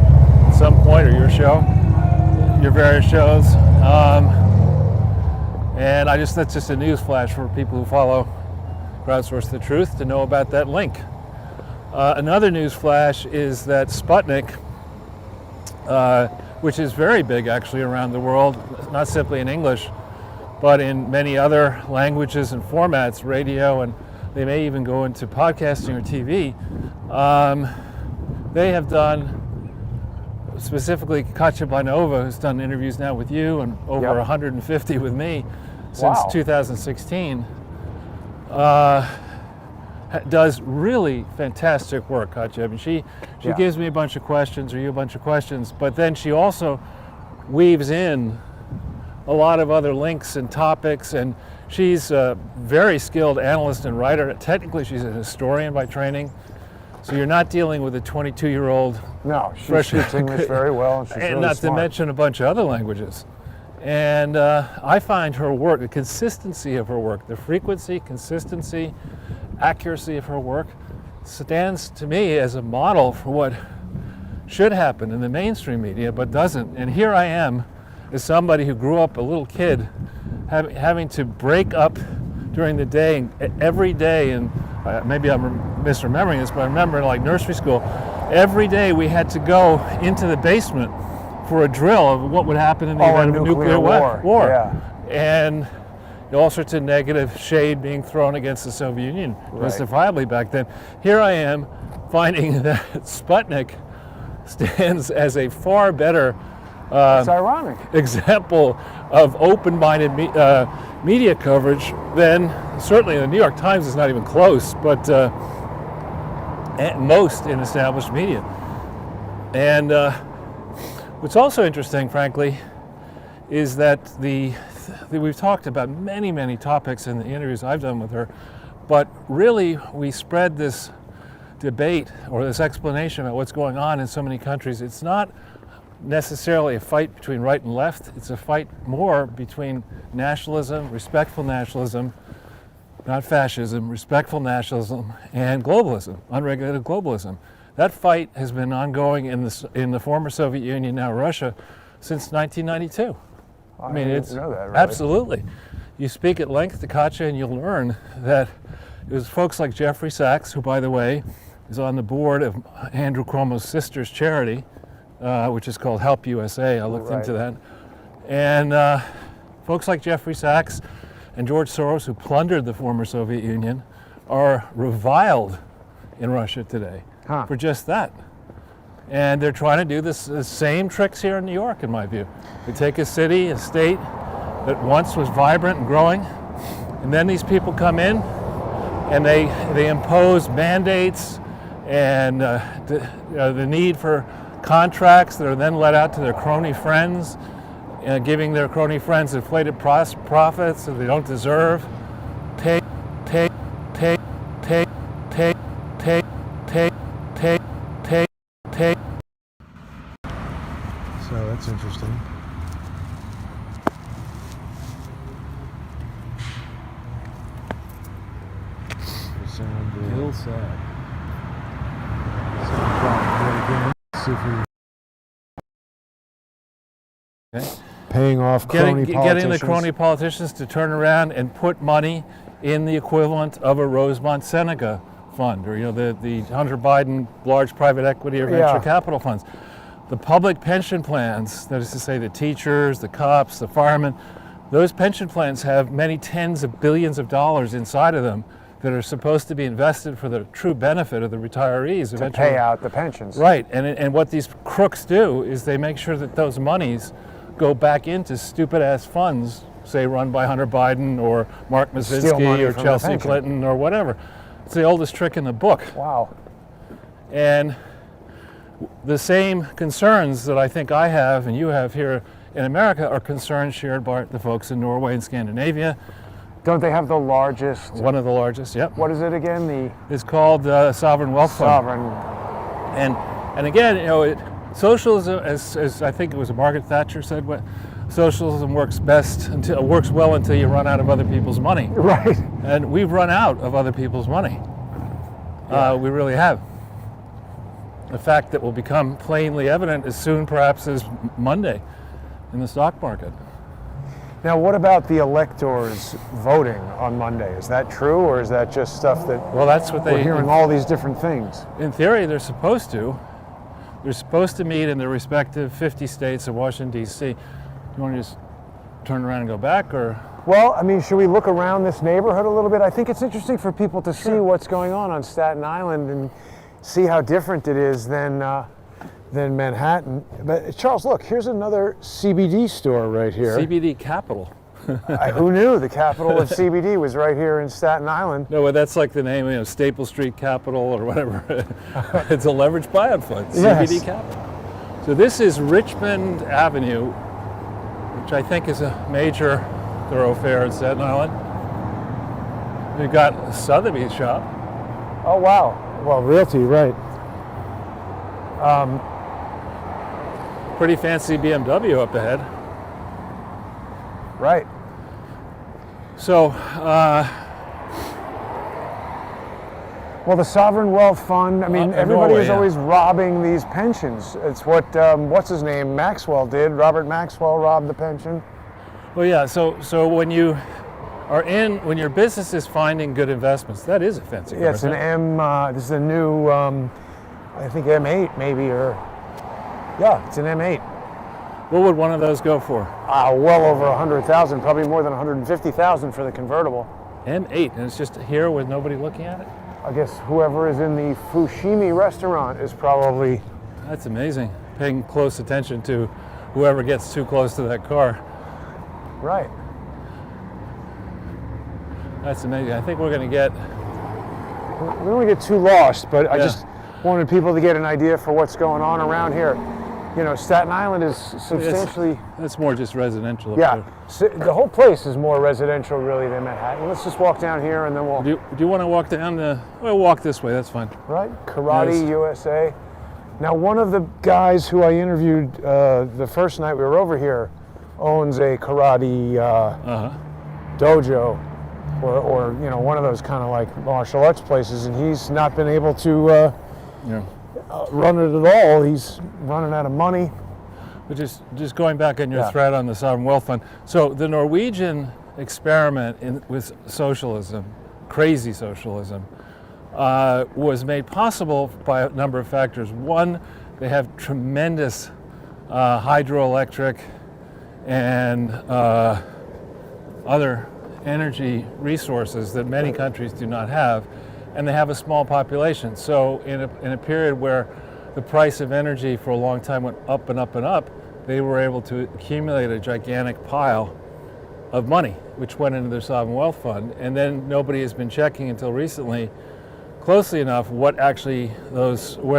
at some point, or your show, your various shows. And that's just a news flash for people who follow Crowdsource the Truth to know about that link. Another news flash is that Sputnik, which is very big actually around the world, not simply in English, but in many other languages and formats, radio, and they may even go into podcasting or TV. They have done, specifically Katya Blanova, who's done interviews now with you and over 150 with me since 2016, does really fantastic work, Katya. I mean, she gives me a bunch of questions, or you a bunch of questions, but then she also weaves in a lot of other links and topics, and she's a very skilled analyst and writer. Technically, she's a historian by training, so you're not dealing with a 22-year-old. No, she speaks English very well, and she's really not smart. to mention a bunch of other languages. And I find her work, the consistency of her work, the frequency, consistency, accuracy of her work stands to me as a model for what should happen in the mainstream media, but doesn't. And here I am, as somebody who grew up a little kid, having to break up during the day, every day, and maybe I'm misremembering this, but I remember in like nursery school, every day we had to go into the basement for a drill of what would happen in the event of a nuclear war. Yeah. And all sorts of negative shade being thrown against the Soviet Union, justifiably back then. Here I am finding that Sputnik stands as a far better it's ironic. example of open-minded media coverage than, certainly the New York Times is not even close, but at most in established media. And what's also interesting, frankly, is that we've talked about many, many topics in the interviews I've done with her, but really we spread this debate or this explanation about what's going on in so many countries. It's not necessarily a fight between right and left. It's a fight more between nationalism, respectful nationalism, not fascism, respectful nationalism, and globalism, unregulated globalism. That fight has been ongoing in the former Soviet Union, now Russia, since 1992. I mean, didn't know that, really. Absolutely. You speak at length to Katya and you'll learn that it was folks like Jeffrey Sachs, who, by the way, is on the board of Andrew Cuomo's sister's charity, which is called Help USA. I looked into that. And folks like Jeffrey Sachs and George Soros, who plundered the former Soviet Union, are reviled in Russia today for just that. And they're trying to do the same tricks here in New York, in my view. They take a city, a state that once was vibrant and growing, and then these people come in and they impose mandates and the need for contracts that are then let out to their crony friends, giving their crony friends inflated profits that they don't deserve. Take. So that's interesting. Hillside. See if we Okay. paying off crony Getting politicians. the crony politicians to turn around and put money in the equivalent of a Rosemont Seneca fund, or the Hunter Biden large private equity or venture capital funds. The public pension plans, that is to say the teachers, the cops, the firemen, those pension plans have many tens of billions of dollars inside of them that are supposed to be invested for the true benefit of the retirees. to pay out the pensions. Right, and what these crooks do is they make sure that those monies go back into stupid-ass funds, say run by Hunter Biden or Mark Mazinski or Chelsea Clinton or whatever. It's the oldest trick in the book. Wow. And the same concerns that I think I have and you have here in America are concerns shared by the folks in Norway and Scandinavia. Don't they have the largest? One of the largest, yep. What is it again? It's called Sovereign Wealth Fund. Sovereign. And again, socialism, as I think it was Margaret Thatcher said, socialism works well until you run out of other people's money. Right. And we've run out of other people's money. We really have. A fact that will become plainly evident as soon, perhaps, as Monday in the stock market. Now, what about the electors voting on Monday? Is that true, or is that just stuff that? Well, that's what we're hearing all these different things. In theory, they're supposed to. They're supposed to meet in their respective 50 states of Washington, D.C. You want to just turn around and go back, or? Well, I mean, should we look around this neighborhood a little bit? I think it's interesting for people to see what's going on Staten Island and see how different it is than Manhattan. But Charles, look, here's another CBD store right here. CBD capital. Who knew the capital of CBD was right here in Staten Island? No, but that's like the name, Staple Street Capital or whatever. It's a leveraged buyout fund, CBD Capital. So this is Richmond Avenue, which I think is a major thoroughfare in Staten Island. We've got Sotheby's shop. Oh, wow. Well, Realty, right. Pretty fancy BMW up ahead. Right. So, well, the Sovereign Wealth Fund, I mean, everybody Norway, is always robbing these pensions. It's what, what's his name, Maxwell did. Robert Maxwell robbed the pension. Well, yeah, so when you are when your business is finding good investments, that is a fancy car. Yeah, it's an this is a new, I think M8 maybe, or, yeah, it's an M8. What would one of those go for? Well over 100,000, probably more than 150,000 for the convertible. M8, and it's just here with nobody looking at it? I guess whoever is in the Fushimi restaurant is probably... That's amazing, paying close attention to whoever gets too close to that car. Right. That's amazing. I think we're going to get... We don't want to get too lost, but I just wanted people to get an idea for what's going on around here. You know, Staten Island is substantially... It's more just residential. Yeah, so the whole place is more residential really than Manhattan. Let's just walk down here and then we'll... Do you want to walk down we'll walk this way, that's fine. Right, Karate USA. Now, one of the guys who I interviewed the first night we were over here owns a karate dojo, or one of those kind of like martial arts places, and he's not been able to run it at all. He's running out of money. But just going back on your thread on the sovereign wealth fund. So the Norwegian experiment with socialism, crazy socialism, was made possible by a number of factors. One, they have tremendous hydroelectric and other energy resources that many countries do not have, and they have a small population. So in a period where the price of energy for a long time went up and up and up, they were able to accumulate a gigantic pile of money, which went into their sovereign wealth fund. And then nobody has been checking until recently closely enough where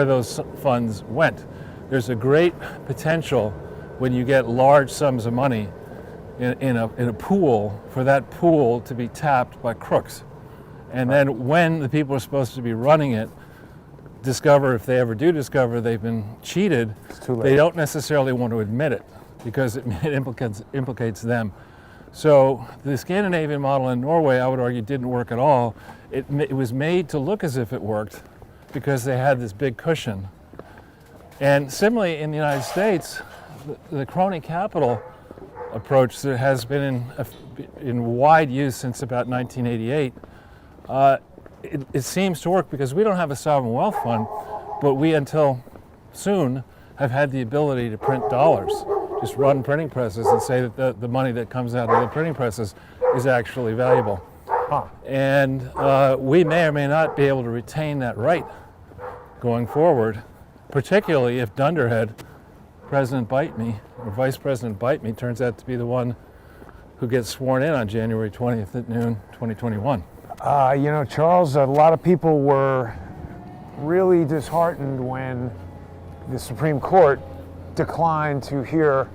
those funds went. There's a great potential when you get large sums of money in a pool, for that pool to be tapped by crooks. And then when the people who are supposed to be running it discover, if they ever do discover they've been cheated, they don't necessarily want to admit it because it implicates them. So the Scandinavian model in Norway, I would argue, didn't work at all. It was made to look as if it worked because they had this big cushion. And similarly in the United States, the crony capital approach that has been in wide use since about 1988, it seems to work because we don't have a sovereign wealth fund, but we until soon have had the ability to print dollars. Just run printing presses and say that the money that comes out of the printing presses is actually valuable. And we may or may not be able to retain that right going forward, particularly if dunderhead President Bite Me, or Vice President Bite Me, turns out to be the one who gets sworn in on January 20th at noon, 2021. Charles, a lot of people were really disheartened when the Supreme Court declined to hear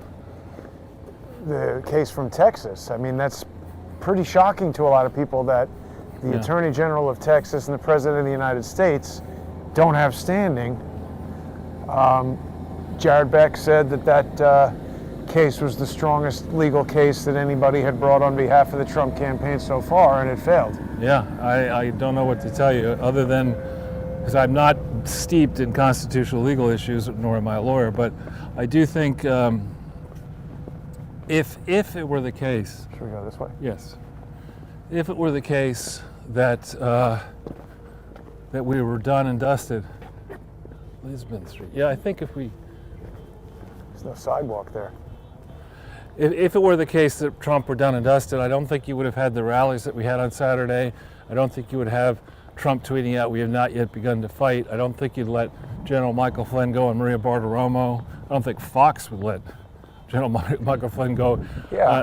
the case from Texas. I mean, that's pretty shocking to a lot of people that the Attorney General of Texas and the President of the United States don't have standing. Jared Beck said that case was the strongest legal case that anybody had brought on behalf of the Trump campaign so far, and it failed. Yeah, I don't know what to tell you other than, because I'm not steeped in constitutional legal issues, nor am I a lawyer, but I do think if it were the case... Should we go this way? Yes. If it were the case that that we were done and dusted, Lisbon Street. Yeah, I think if we... There's no sidewalk there. If it were the case that Trump were done and dusted, I don't think you would have had the rallies that we had on Saturday. I don't think you would have Trump tweeting out, "We have not yet begun to fight." I don't think you'd let General Michael Flynn go on Maria Bartiromo. I don't think Fox would let General Michael Flynn go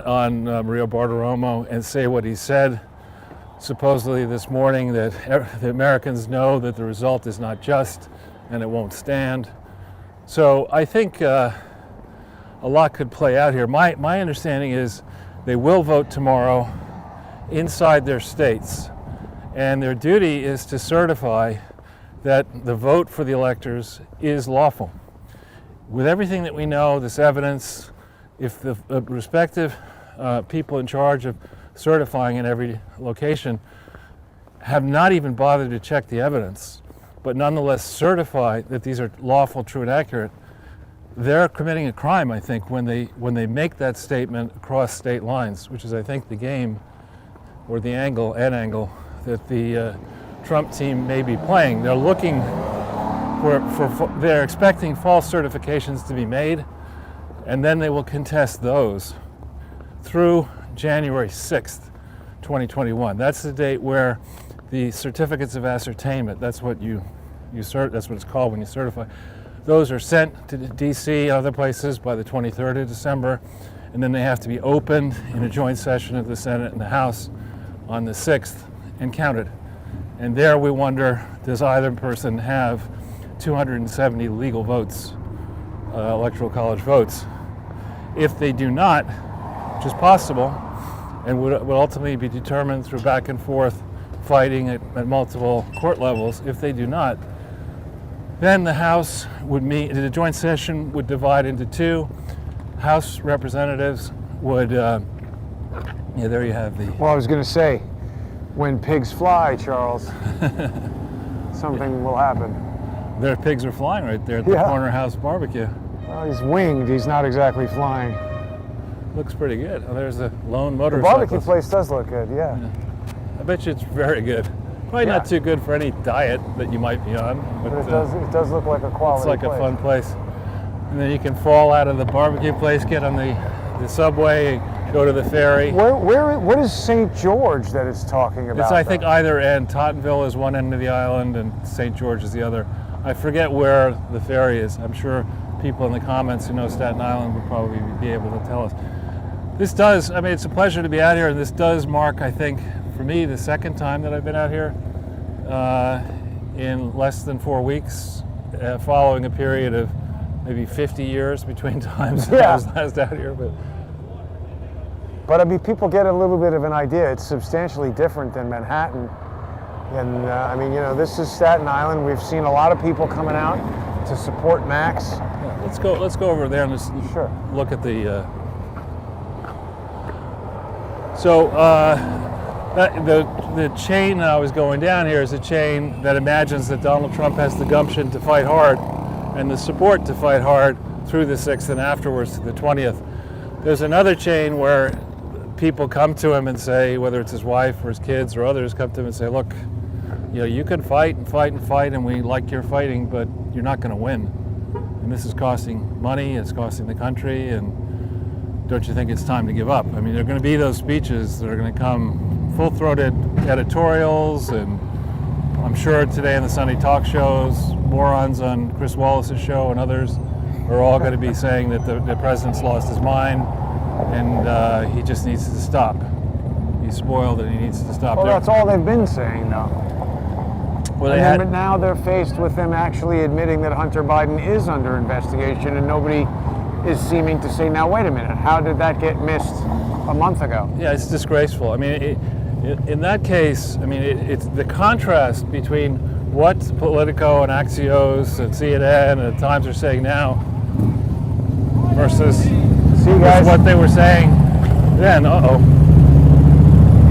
on Maria Bartiromo and say what he said supposedly this morning, that the Americans know that the result is not just and it won't stand. So I think a lot could play out here. My understanding is they will vote tomorrow inside their states, and their duty is to certify that the vote for the electors is lawful. With everything that we know, this evidence, if the respective people in charge of certifying in every location have not even bothered to check the evidence, but nonetheless certify that these are lawful, true, and accurate, they're committing a crime, I think, when they make that statement across state lines, which is, I think, the game or the angle that the Trump team may be playing. They're looking they're expecting false certifications to be made, and then they will contest those through January 6th, 2021. That's the date where the certificates of ascertainment, that's what that's what it's called when you certify. Those are sent to DC and other places by the 23rd of December, and then they have to be opened in a joint session of the Senate and the House on the 6th and counted. And there we wonder, does either person have 270 legal votes, electoral college votes? If they do not, which is possible, and would ultimately be determined through back and forth fighting at multiple court levels, if they do not, Then the House would meet, the joint session would divide into two. House representatives would, yeah, there you have the... Well, I was going to say, when pigs fly, Charles, something will happen. Their pigs are flying right there at the Yeah. corner house barbecue. Well, he's winged. He's not exactly flying. Looks pretty good. Oh, there's a lone The motorcycle. barbecue place does look good, yeah. I bet you it's very good. Probably not too good for any diet that you might be on, But it does look like a quality it's like place. a fun place. And then you can fall out of the barbecue place, get on the subway, go to the ferry. What is St. George that is talking about? It's, I think, either end. Tottenville is one end of the island and St. George is the other. I forget where the ferry is. I'm sure people in the comments who know Staten Island would probably be able to tell us. This does, I mean, it's a pleasure to be out here, and this does mark, I think, for me, the second time that I've been out here in less than 4 weeks, following a period of maybe 50 years between times that I was last out here. But I mean, people get a little bit of an idea. It's substantially different than Manhattan. And I mean, you know, this is Staten Island. We've seen a lot of people coming out to support Max. Yeah, let's go over there and just look at the. The chain that I was going down here is a chain that imagines that Donald Trump has the gumption to fight hard and the support to fight hard through the 6th and afterwards to the 20th. There's another chain where people come to him and say, whether it's his wife or his kids or others, come to him and say, look, you know, you can fight and fight and fight, and we like your fighting, but you're not going to win. And this is costing money, it's costing the country, and don't you think it's time to give up? I mean, there are going to be those speeches that are going to come full-throated editorials, and I'm sure today in the Sunday talk shows, morons on Chris Wallace's show and others are all going to be saying that the president's lost his mind and he just needs to stop. He's spoiled and he needs to stop. Well, that's all they've been saying, though. Well, but now they're faced with them actually admitting that Hunter Biden is under investigation, and nobody is seeming to say, now wait a minute, how did that get missed a month ago? Yeah, it's disgraceful. I mean, in that case, I mean, it's the contrast between what Politico and Axios and CNN and the Times are saying now versus what they were saying then,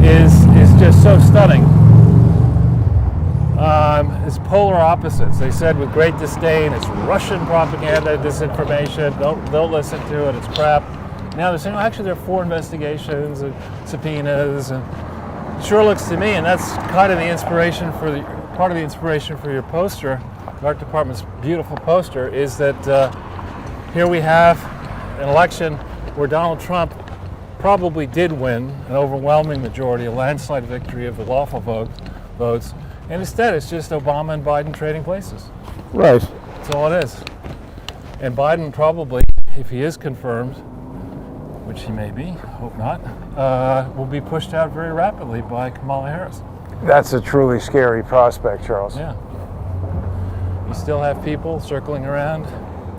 is just so stunning. It's polar opposites. They said with great disdain, it's Russian propaganda, disinformation, don't listen to it, it's crap. Now they're saying, well, actually there are 4 investigations and subpoenas, and it sure looks to me, and that's kind of the inspiration for part of the inspiration for your poster, the art department's beautiful poster, is that here we have an election where Donald Trump probably did win an overwhelming majority, a landslide victory of the lawful votes, and instead it's just Obama and Biden trading places. Right. That's all it is. And Biden probably, if he is confirmed, which he may be, hope not, will be pushed out very rapidly by Kamala Harris. That's a truly scary prospect, Charles. Yeah. You still have people circling around?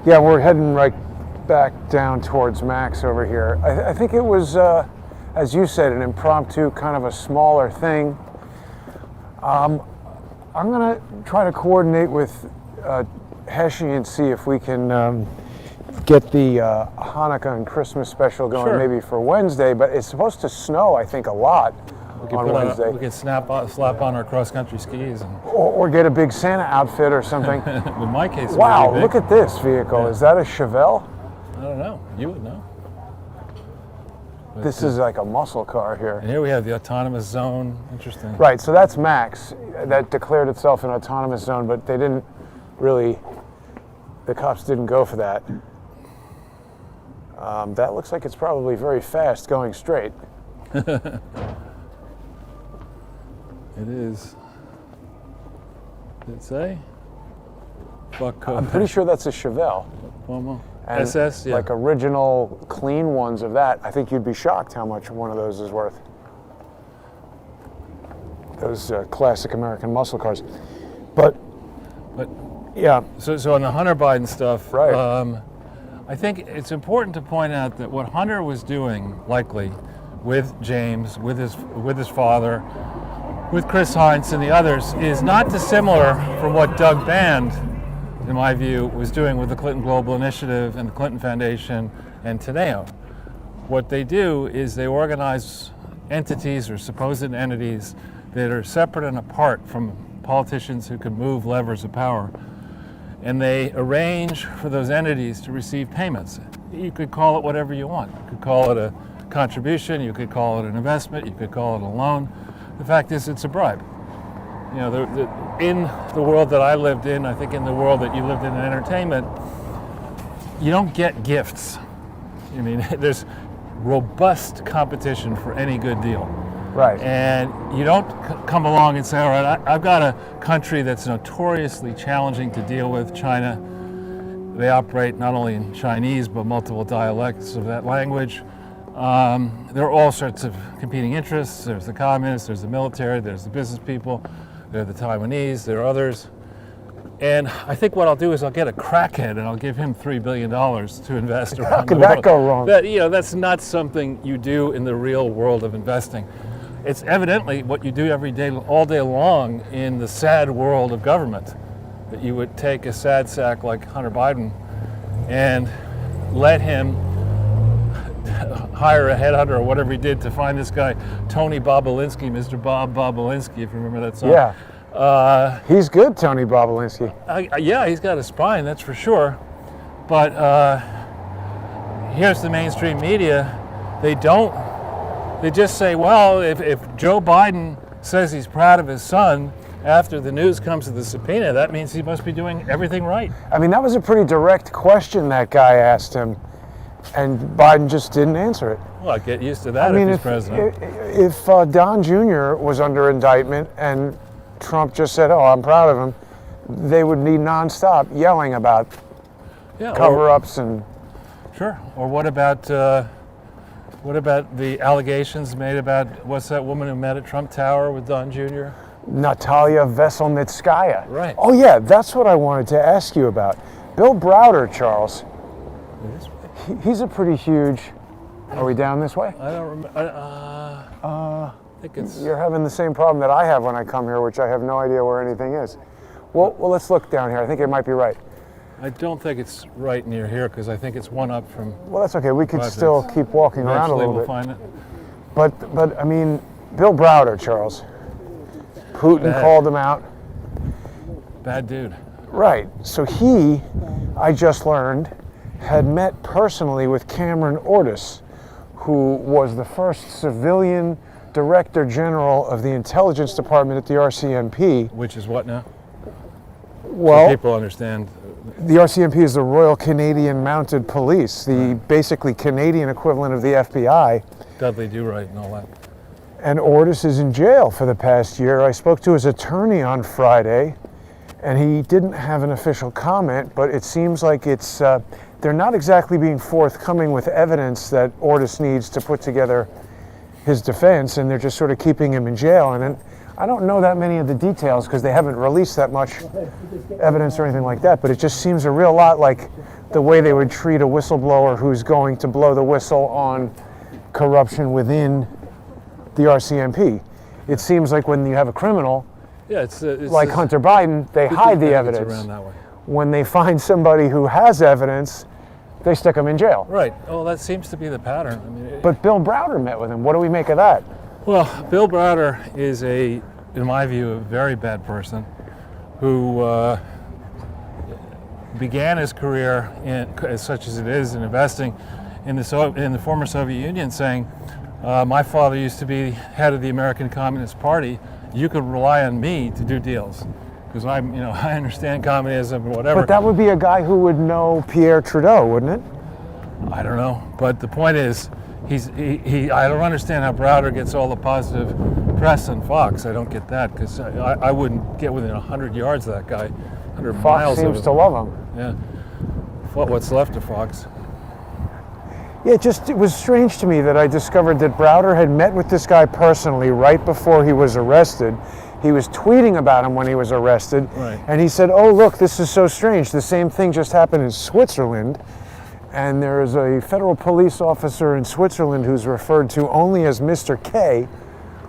Yeah, we're heading right back down towards Max over here. I think it was, as you said, an impromptu, kind of a smaller thing. I'm going to try to coordinate with Heshy and see if we can get the Hanukkah and Christmas special going maybe for Wednesday, but it's supposed to snow, I think, a lot on Wednesday. We could slap on our cross-country skis. Or get a big Santa outfit or something. In my case, wow, look at this vehicle. Yeah. Is that a Chevelle? I don't know. You would know. But this is like a muscle car here. And here we have the autonomous zone. Interesting. Right, so that's Max. That declared itself an autonomous zone, but they didn't really, the cops didn't go for that. That looks like it's probably very fast going straight. It is. Did it say? I'm pretty sure that's a Chevelle. And SS, yeah. Like original clean ones of that. I think you'd be shocked how much one of those is worth. Those classic American muscle cars. But yeah. So on the Hunter Biden stuff, right. I think it's important to point out that what Hunter was doing, likely, with James, with his father, with Chris Heinz and the others, is not dissimilar from what Doug Band in my view, was doing with the Clinton Global Initiative and the Clinton Foundation and Teneo. What they do is they organize entities or supposed entities that are separate and apart from politicians who can move levers of power. And they arrange for those entities to receive payments. You could call it whatever you want. You could call it a contribution, you could call it an investment, you could call it a loan. The fact is, it's a bribe. You know, in the world that I lived in, I think in the world that you lived in entertainment, you don't get gifts. I mean, there's robust competition for any good deal. Right. And you don't come along and say, all right, I've got a country that's notoriously challenging to deal with, China. They operate not only in Chinese, but multiple dialects of that language. There are all sorts of competing interests. There's the communists, there's the military, there's the business people, there are the Taiwanese, there are others. And I think what I'll do is I'll get a crackhead and I'll give him $3 billion to invest around the world. How could that go wrong? That's not something you do in the real world of investing. It's evidently what you do every day, all day long in the sad world of government. That you would take a sad sack like Hunter Biden and let him hire a headhunter or whatever he did to find this guy, Tony Bobolinsky, Mr. Bob Bobolinsky, if you remember that song. Yeah. He's good, Tony Bobolinsky. Yeah, he's got a spine, that's for sure. But here's the mainstream media. They just say, well, if Joe Biden says he's proud of his son after the news comes to the subpoena, that means he must be doing everything right. I mean, that was a pretty direct question that guy asked him, and Biden just didn't answer it. Well, get used to that if he's president. If Don Jr. was under indictment and Trump just said, oh, I'm proud of him, they would be nonstop yelling about cover-ups and... Sure. Or what about the allegations made about, what's that woman who met at Trump Tower with Don Jr.? Natalia Veselnitskaya. Right. Oh yeah, that's what I wanted to ask you about. Bill Browder, Charles. He's a pretty huge... Are we down this way? I don't remember. I think it's... You're having the same problem that I have when I come here, which I have no idea where anything is. Well, let's look down here. I think it might be right. I don't think it's right near here because I think it's one up from... Well, that's okay. We could still keep walking around a little we'll bit. Find it. But I mean, Bill Browder, Charles. Putin called him out. Bad dude. Right. So he, I just learned, had met personally with Cameron Ortis, who was the first civilian Director General of the Intelligence Department at the RCMP. Which is what now? Well, so people understand. The RCMP is the Royal Canadian Mounted Police, the basically Canadian equivalent of the FBI. Dudley Do-Right and all that. And Ortis is in jail for the past year. I spoke to his attorney on Friday, and he didn't have an official comment, but it seems like it's they're not exactly being forthcoming with evidence that Ortis needs to put together his defense, and they're just sort of keeping him in jail. And I don't know that many of the details because they haven't released that much evidence or anything like that, but it just seems a real lot like the way they would treat a whistleblower who's going to blow the whistle on corruption within the RCMP. It seems like when you have a criminal, it's like Hunter Biden, they hide the evidence. Around that way. When they find somebody who has evidence, they stick them in jail. Right. Well, that seems to be the pattern. I mean, but Bill Browder met with him. What do we make of that? Well, Bill Browder is in my view, a very bad person who began his career, as such as it is, in investing in the former Soviet Union, saying, my father used to be head of the American Communist Party. You could rely on me to do deals because I understand communism or whatever. But that would be a guy who would know Pierre Trudeau, wouldn't it? I don't know. But the point is, I don't understand how Browder gets all the positive press on Fox. I don't get that because I wouldn't get within 100 yards of that guy. 100 Fox miles seems of to love him. Yeah. What's left of Fox. Yeah, it was strange to me that I discovered that Browder had met with this guy personally right before he was arrested. He was tweeting about him when he was arrested. Right. And he said, oh, look, this is so strange. The same thing just happened in Switzerland. And there is a federal police officer in Switzerland who's referred to only as Mr. K,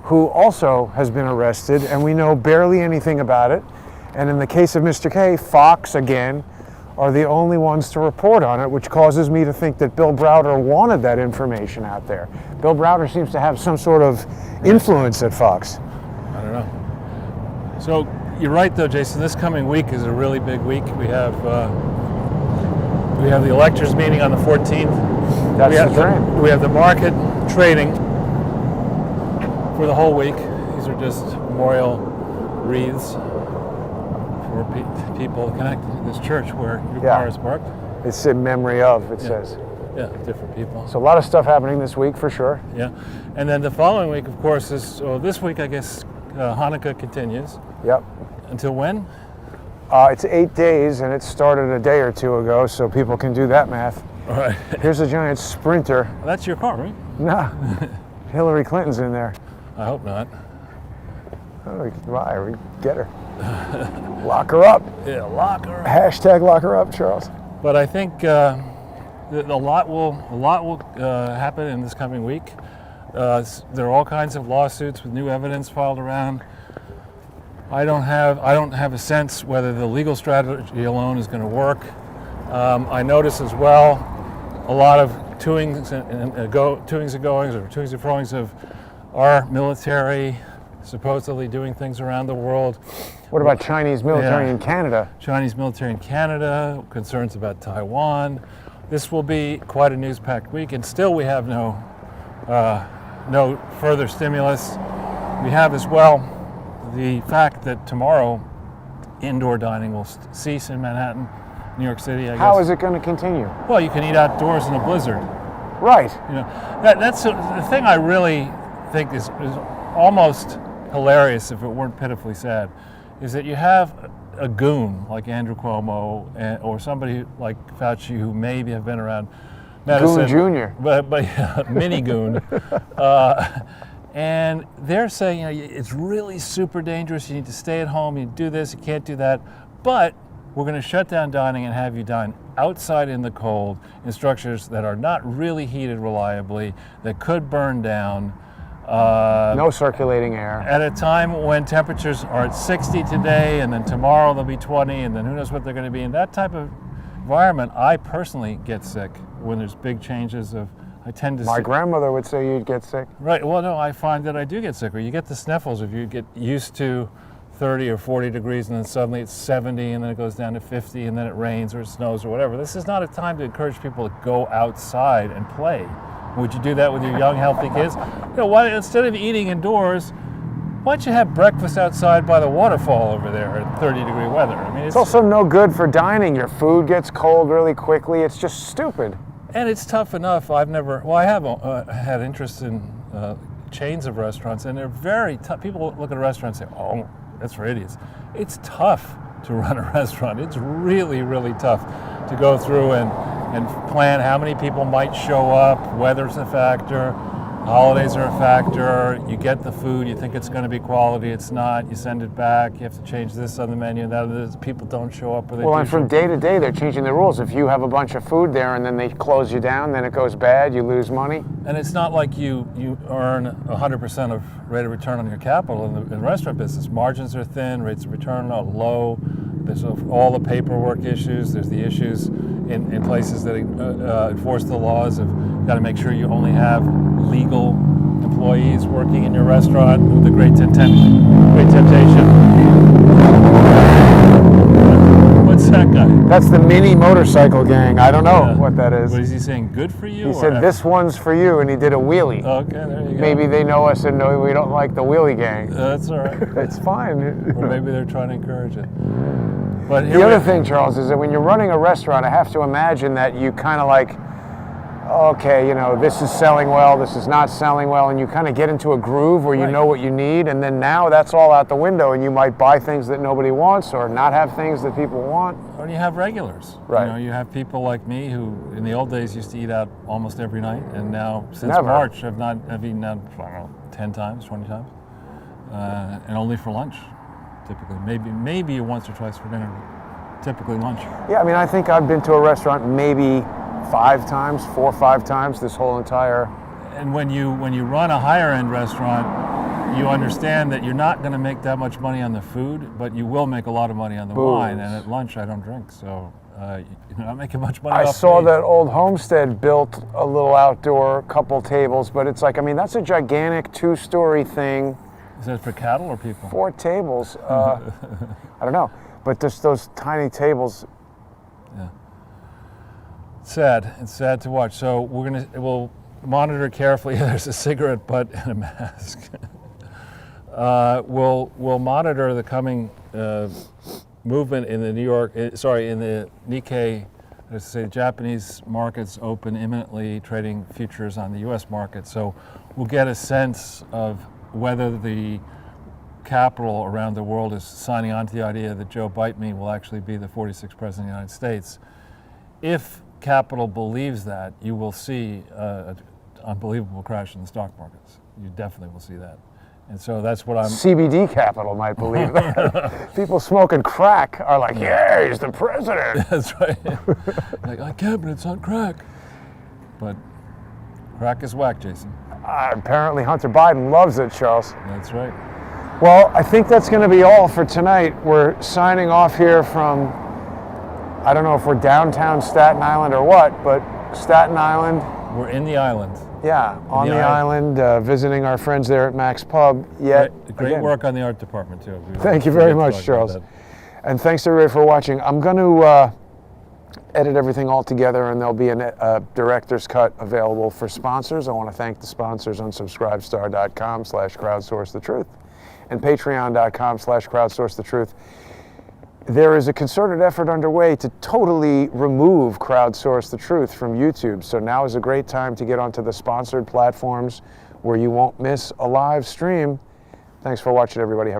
who also has been arrested, and we know barely anything about it. And in the case of Mr. K, Fox, again, are the only ones to report on it, which causes me to think that Bill Browder wanted that information out there. Bill Browder seems to have some sort of influence at Fox. I don't know. So you're right, though, Jason. This coming week is a really big week. We have the electors meeting on the 14th. That's the dream. We have the market trading for the whole week. These are just memorial wreaths for people connected to this church where your car is parked. It's in memory of, it says. Yeah, different people. So a lot of stuff happening this week for sure. Yeah. And then the following week, of course, is, this week, I guess, Hanukkah continues. Yep. Until when? It's 8 days, and it started a day or two ago, so people can do that math. All right. Here's a giant Sprinter. Well, that's your car, right? Nah, Hillary Clinton's in there. I hope not. Oh, why? We get her. Lock her up. Yeah, lock her up. Hashtag lock her up, Charles. But I think a lot will happen in this coming week. There are all kinds of lawsuits with new evidence filed around. I don't have a sense whether the legal strategy alone is going to work. I notice as well a lot of toings and froings of our military supposedly doing things around the world. What about Chinese military in Canada? Chinese military in Canada, concerns about Taiwan. This will be quite a news-packed week, and still we have no further stimulus. We have as well the fact that tomorrow indoor dining will cease in Manhattan, New York City, I guess. How is it going to continue? Well, you can eat outdoors in a blizzard. Right. You know, that's the thing I really think is almost hilarious, if it weren't pitifully sad, is that you have a goon like Andrew Cuomo or somebody like Fauci who maybe have been around medicine. Goon Jr. But mini goon. And they're saying, it's really super dangerous. You need to stay at home. You do this. You can't do that. But we're going to shut down dining and have you dine outside in the cold in structures that are not really heated reliably, that could burn down. No circulating air. At a time when temperatures are at 60 today, and then tomorrow they'll be 20, and then who knows what they're going to be. In that type of environment, I personally get sick when there's big changes of. I tend to. My grandmother would say you'd get sick. Right. Well, no, I find that I do get sick. Or you get the sniffles if you get used to 30 or 40 degrees, and then suddenly it's 70, and then it goes down to 50, and then it rains or it snows or whatever. This is not a time to encourage people to go outside and play. Would you do that with your young, healthy kids? Why, instead of eating indoors, why don't you have breakfast outside by the waterfall over there in 30-degree weather? I mean, it's also no good for dining. Your food gets cold really quickly. It's just stupid. And it's tough enough. I have had interest in chains of restaurants, and they're very tough. People look at a restaurant and say, oh, that's for idiots. It's tough to run a restaurant. It's really, really tough to go through and plan how many people might show up. Weather's a factor. Holidays are a factor. You get the food, you think it's going to be quality, it's not. You send it back. You have to change this on the menu. That people don't show up. Well, and from day to day, they're changing the rules. If you have a bunch of food there and then they close you down, then it goes bad. You lose money. And it's not like you earn 100% of rate of return on your capital in the restaurant business. Margins are thin. Rates of return are low. There's all the paperwork issues. There's the issues in places that enforce the laws of got to make sure you only have legal employees working in your restaurant. The great temptation. What's that guy? That's the mini motorcycle gang. I don't know what that is. What is he saying? Good for you? He said, this one's for you, and he did a wheelie. Okay, there you go. Maybe they know us and know we don't like the wheelie gang. That's all right. It's fine. Or maybe they're trying to encourage it. But the other thing, Charles, is that when you're running a restaurant, I have to imagine that you kind of like, okay, this is selling well, this is not selling well, and you kind of get into a groove where you know what you need, and then now that's all out the window, and you might buy things that nobody wants or not have things that people want. Or you have regulars. Right. You have people like me who in the old days used to eat out almost every night, and now since Never. March I've eaten out, I don't know, 10 times, 20 times, and only for lunch, typically. Maybe once or twice for dinner, typically lunch. Yeah, I mean, I think I've been to a restaurant maybe 4 or 5 times this whole entire. And when you run a higher end restaurant, you understand that you're not going to make that much money on the food, but you will make a lot of money on the Booze. wine. And at lunch, I don't drink, so you're not making much money. I off saw me. that old homestead built a little outdoor couple tables, but it's like, I mean, that's a gigantic 2-story thing. Is that for cattle or people? 4 tables. I don't know, but just those tiny tables. Yeah. Sad. It's sad to watch. So we'll monitor carefully. There's a cigarette butt and a mask. We'll monitor the coming movement in the in the Nikkei. Let's say Japanese markets open imminently, trading futures on the U.S. market. So we'll get a sense of whether the capital around the world is signing on to the idea that Joe Bite Me will actually be the 46th president of the United States. If capital believes that, you will see an unbelievable crash in the stock markets. You definitely will see that. And so that's what I'm... CBD capital might believe that. People smoking crack are like, yeah, he's the president. That's right. Like, I can't, but it's not crack. But crack is whack, Jason. Apparently Hunter Biden loves it, Charles. That's right. Well, I think that's going to be all for tonight. We're signing off here from, I don't know if we're downtown Staten Island or what, but Staten Island. We're in the island. Yeah, on the island, visiting our friends there at Mac's Pub. Great work on the art department, too. Thank you very much, Charles. And thanks, everybody, for watching. I'm going to edit everything all together, and there'll be a director's cut available for sponsors. I want to thank the sponsors on subscribestar.com/crowdsourcethetruth and patreon.com/crowdsourcethetruth. There is a concerted effort underway to totally remove Crowdsource the Truth from YouTube. So now is a great time to get onto the sponsored platforms where you won't miss a live stream. Thanks for watching, everybody. Have a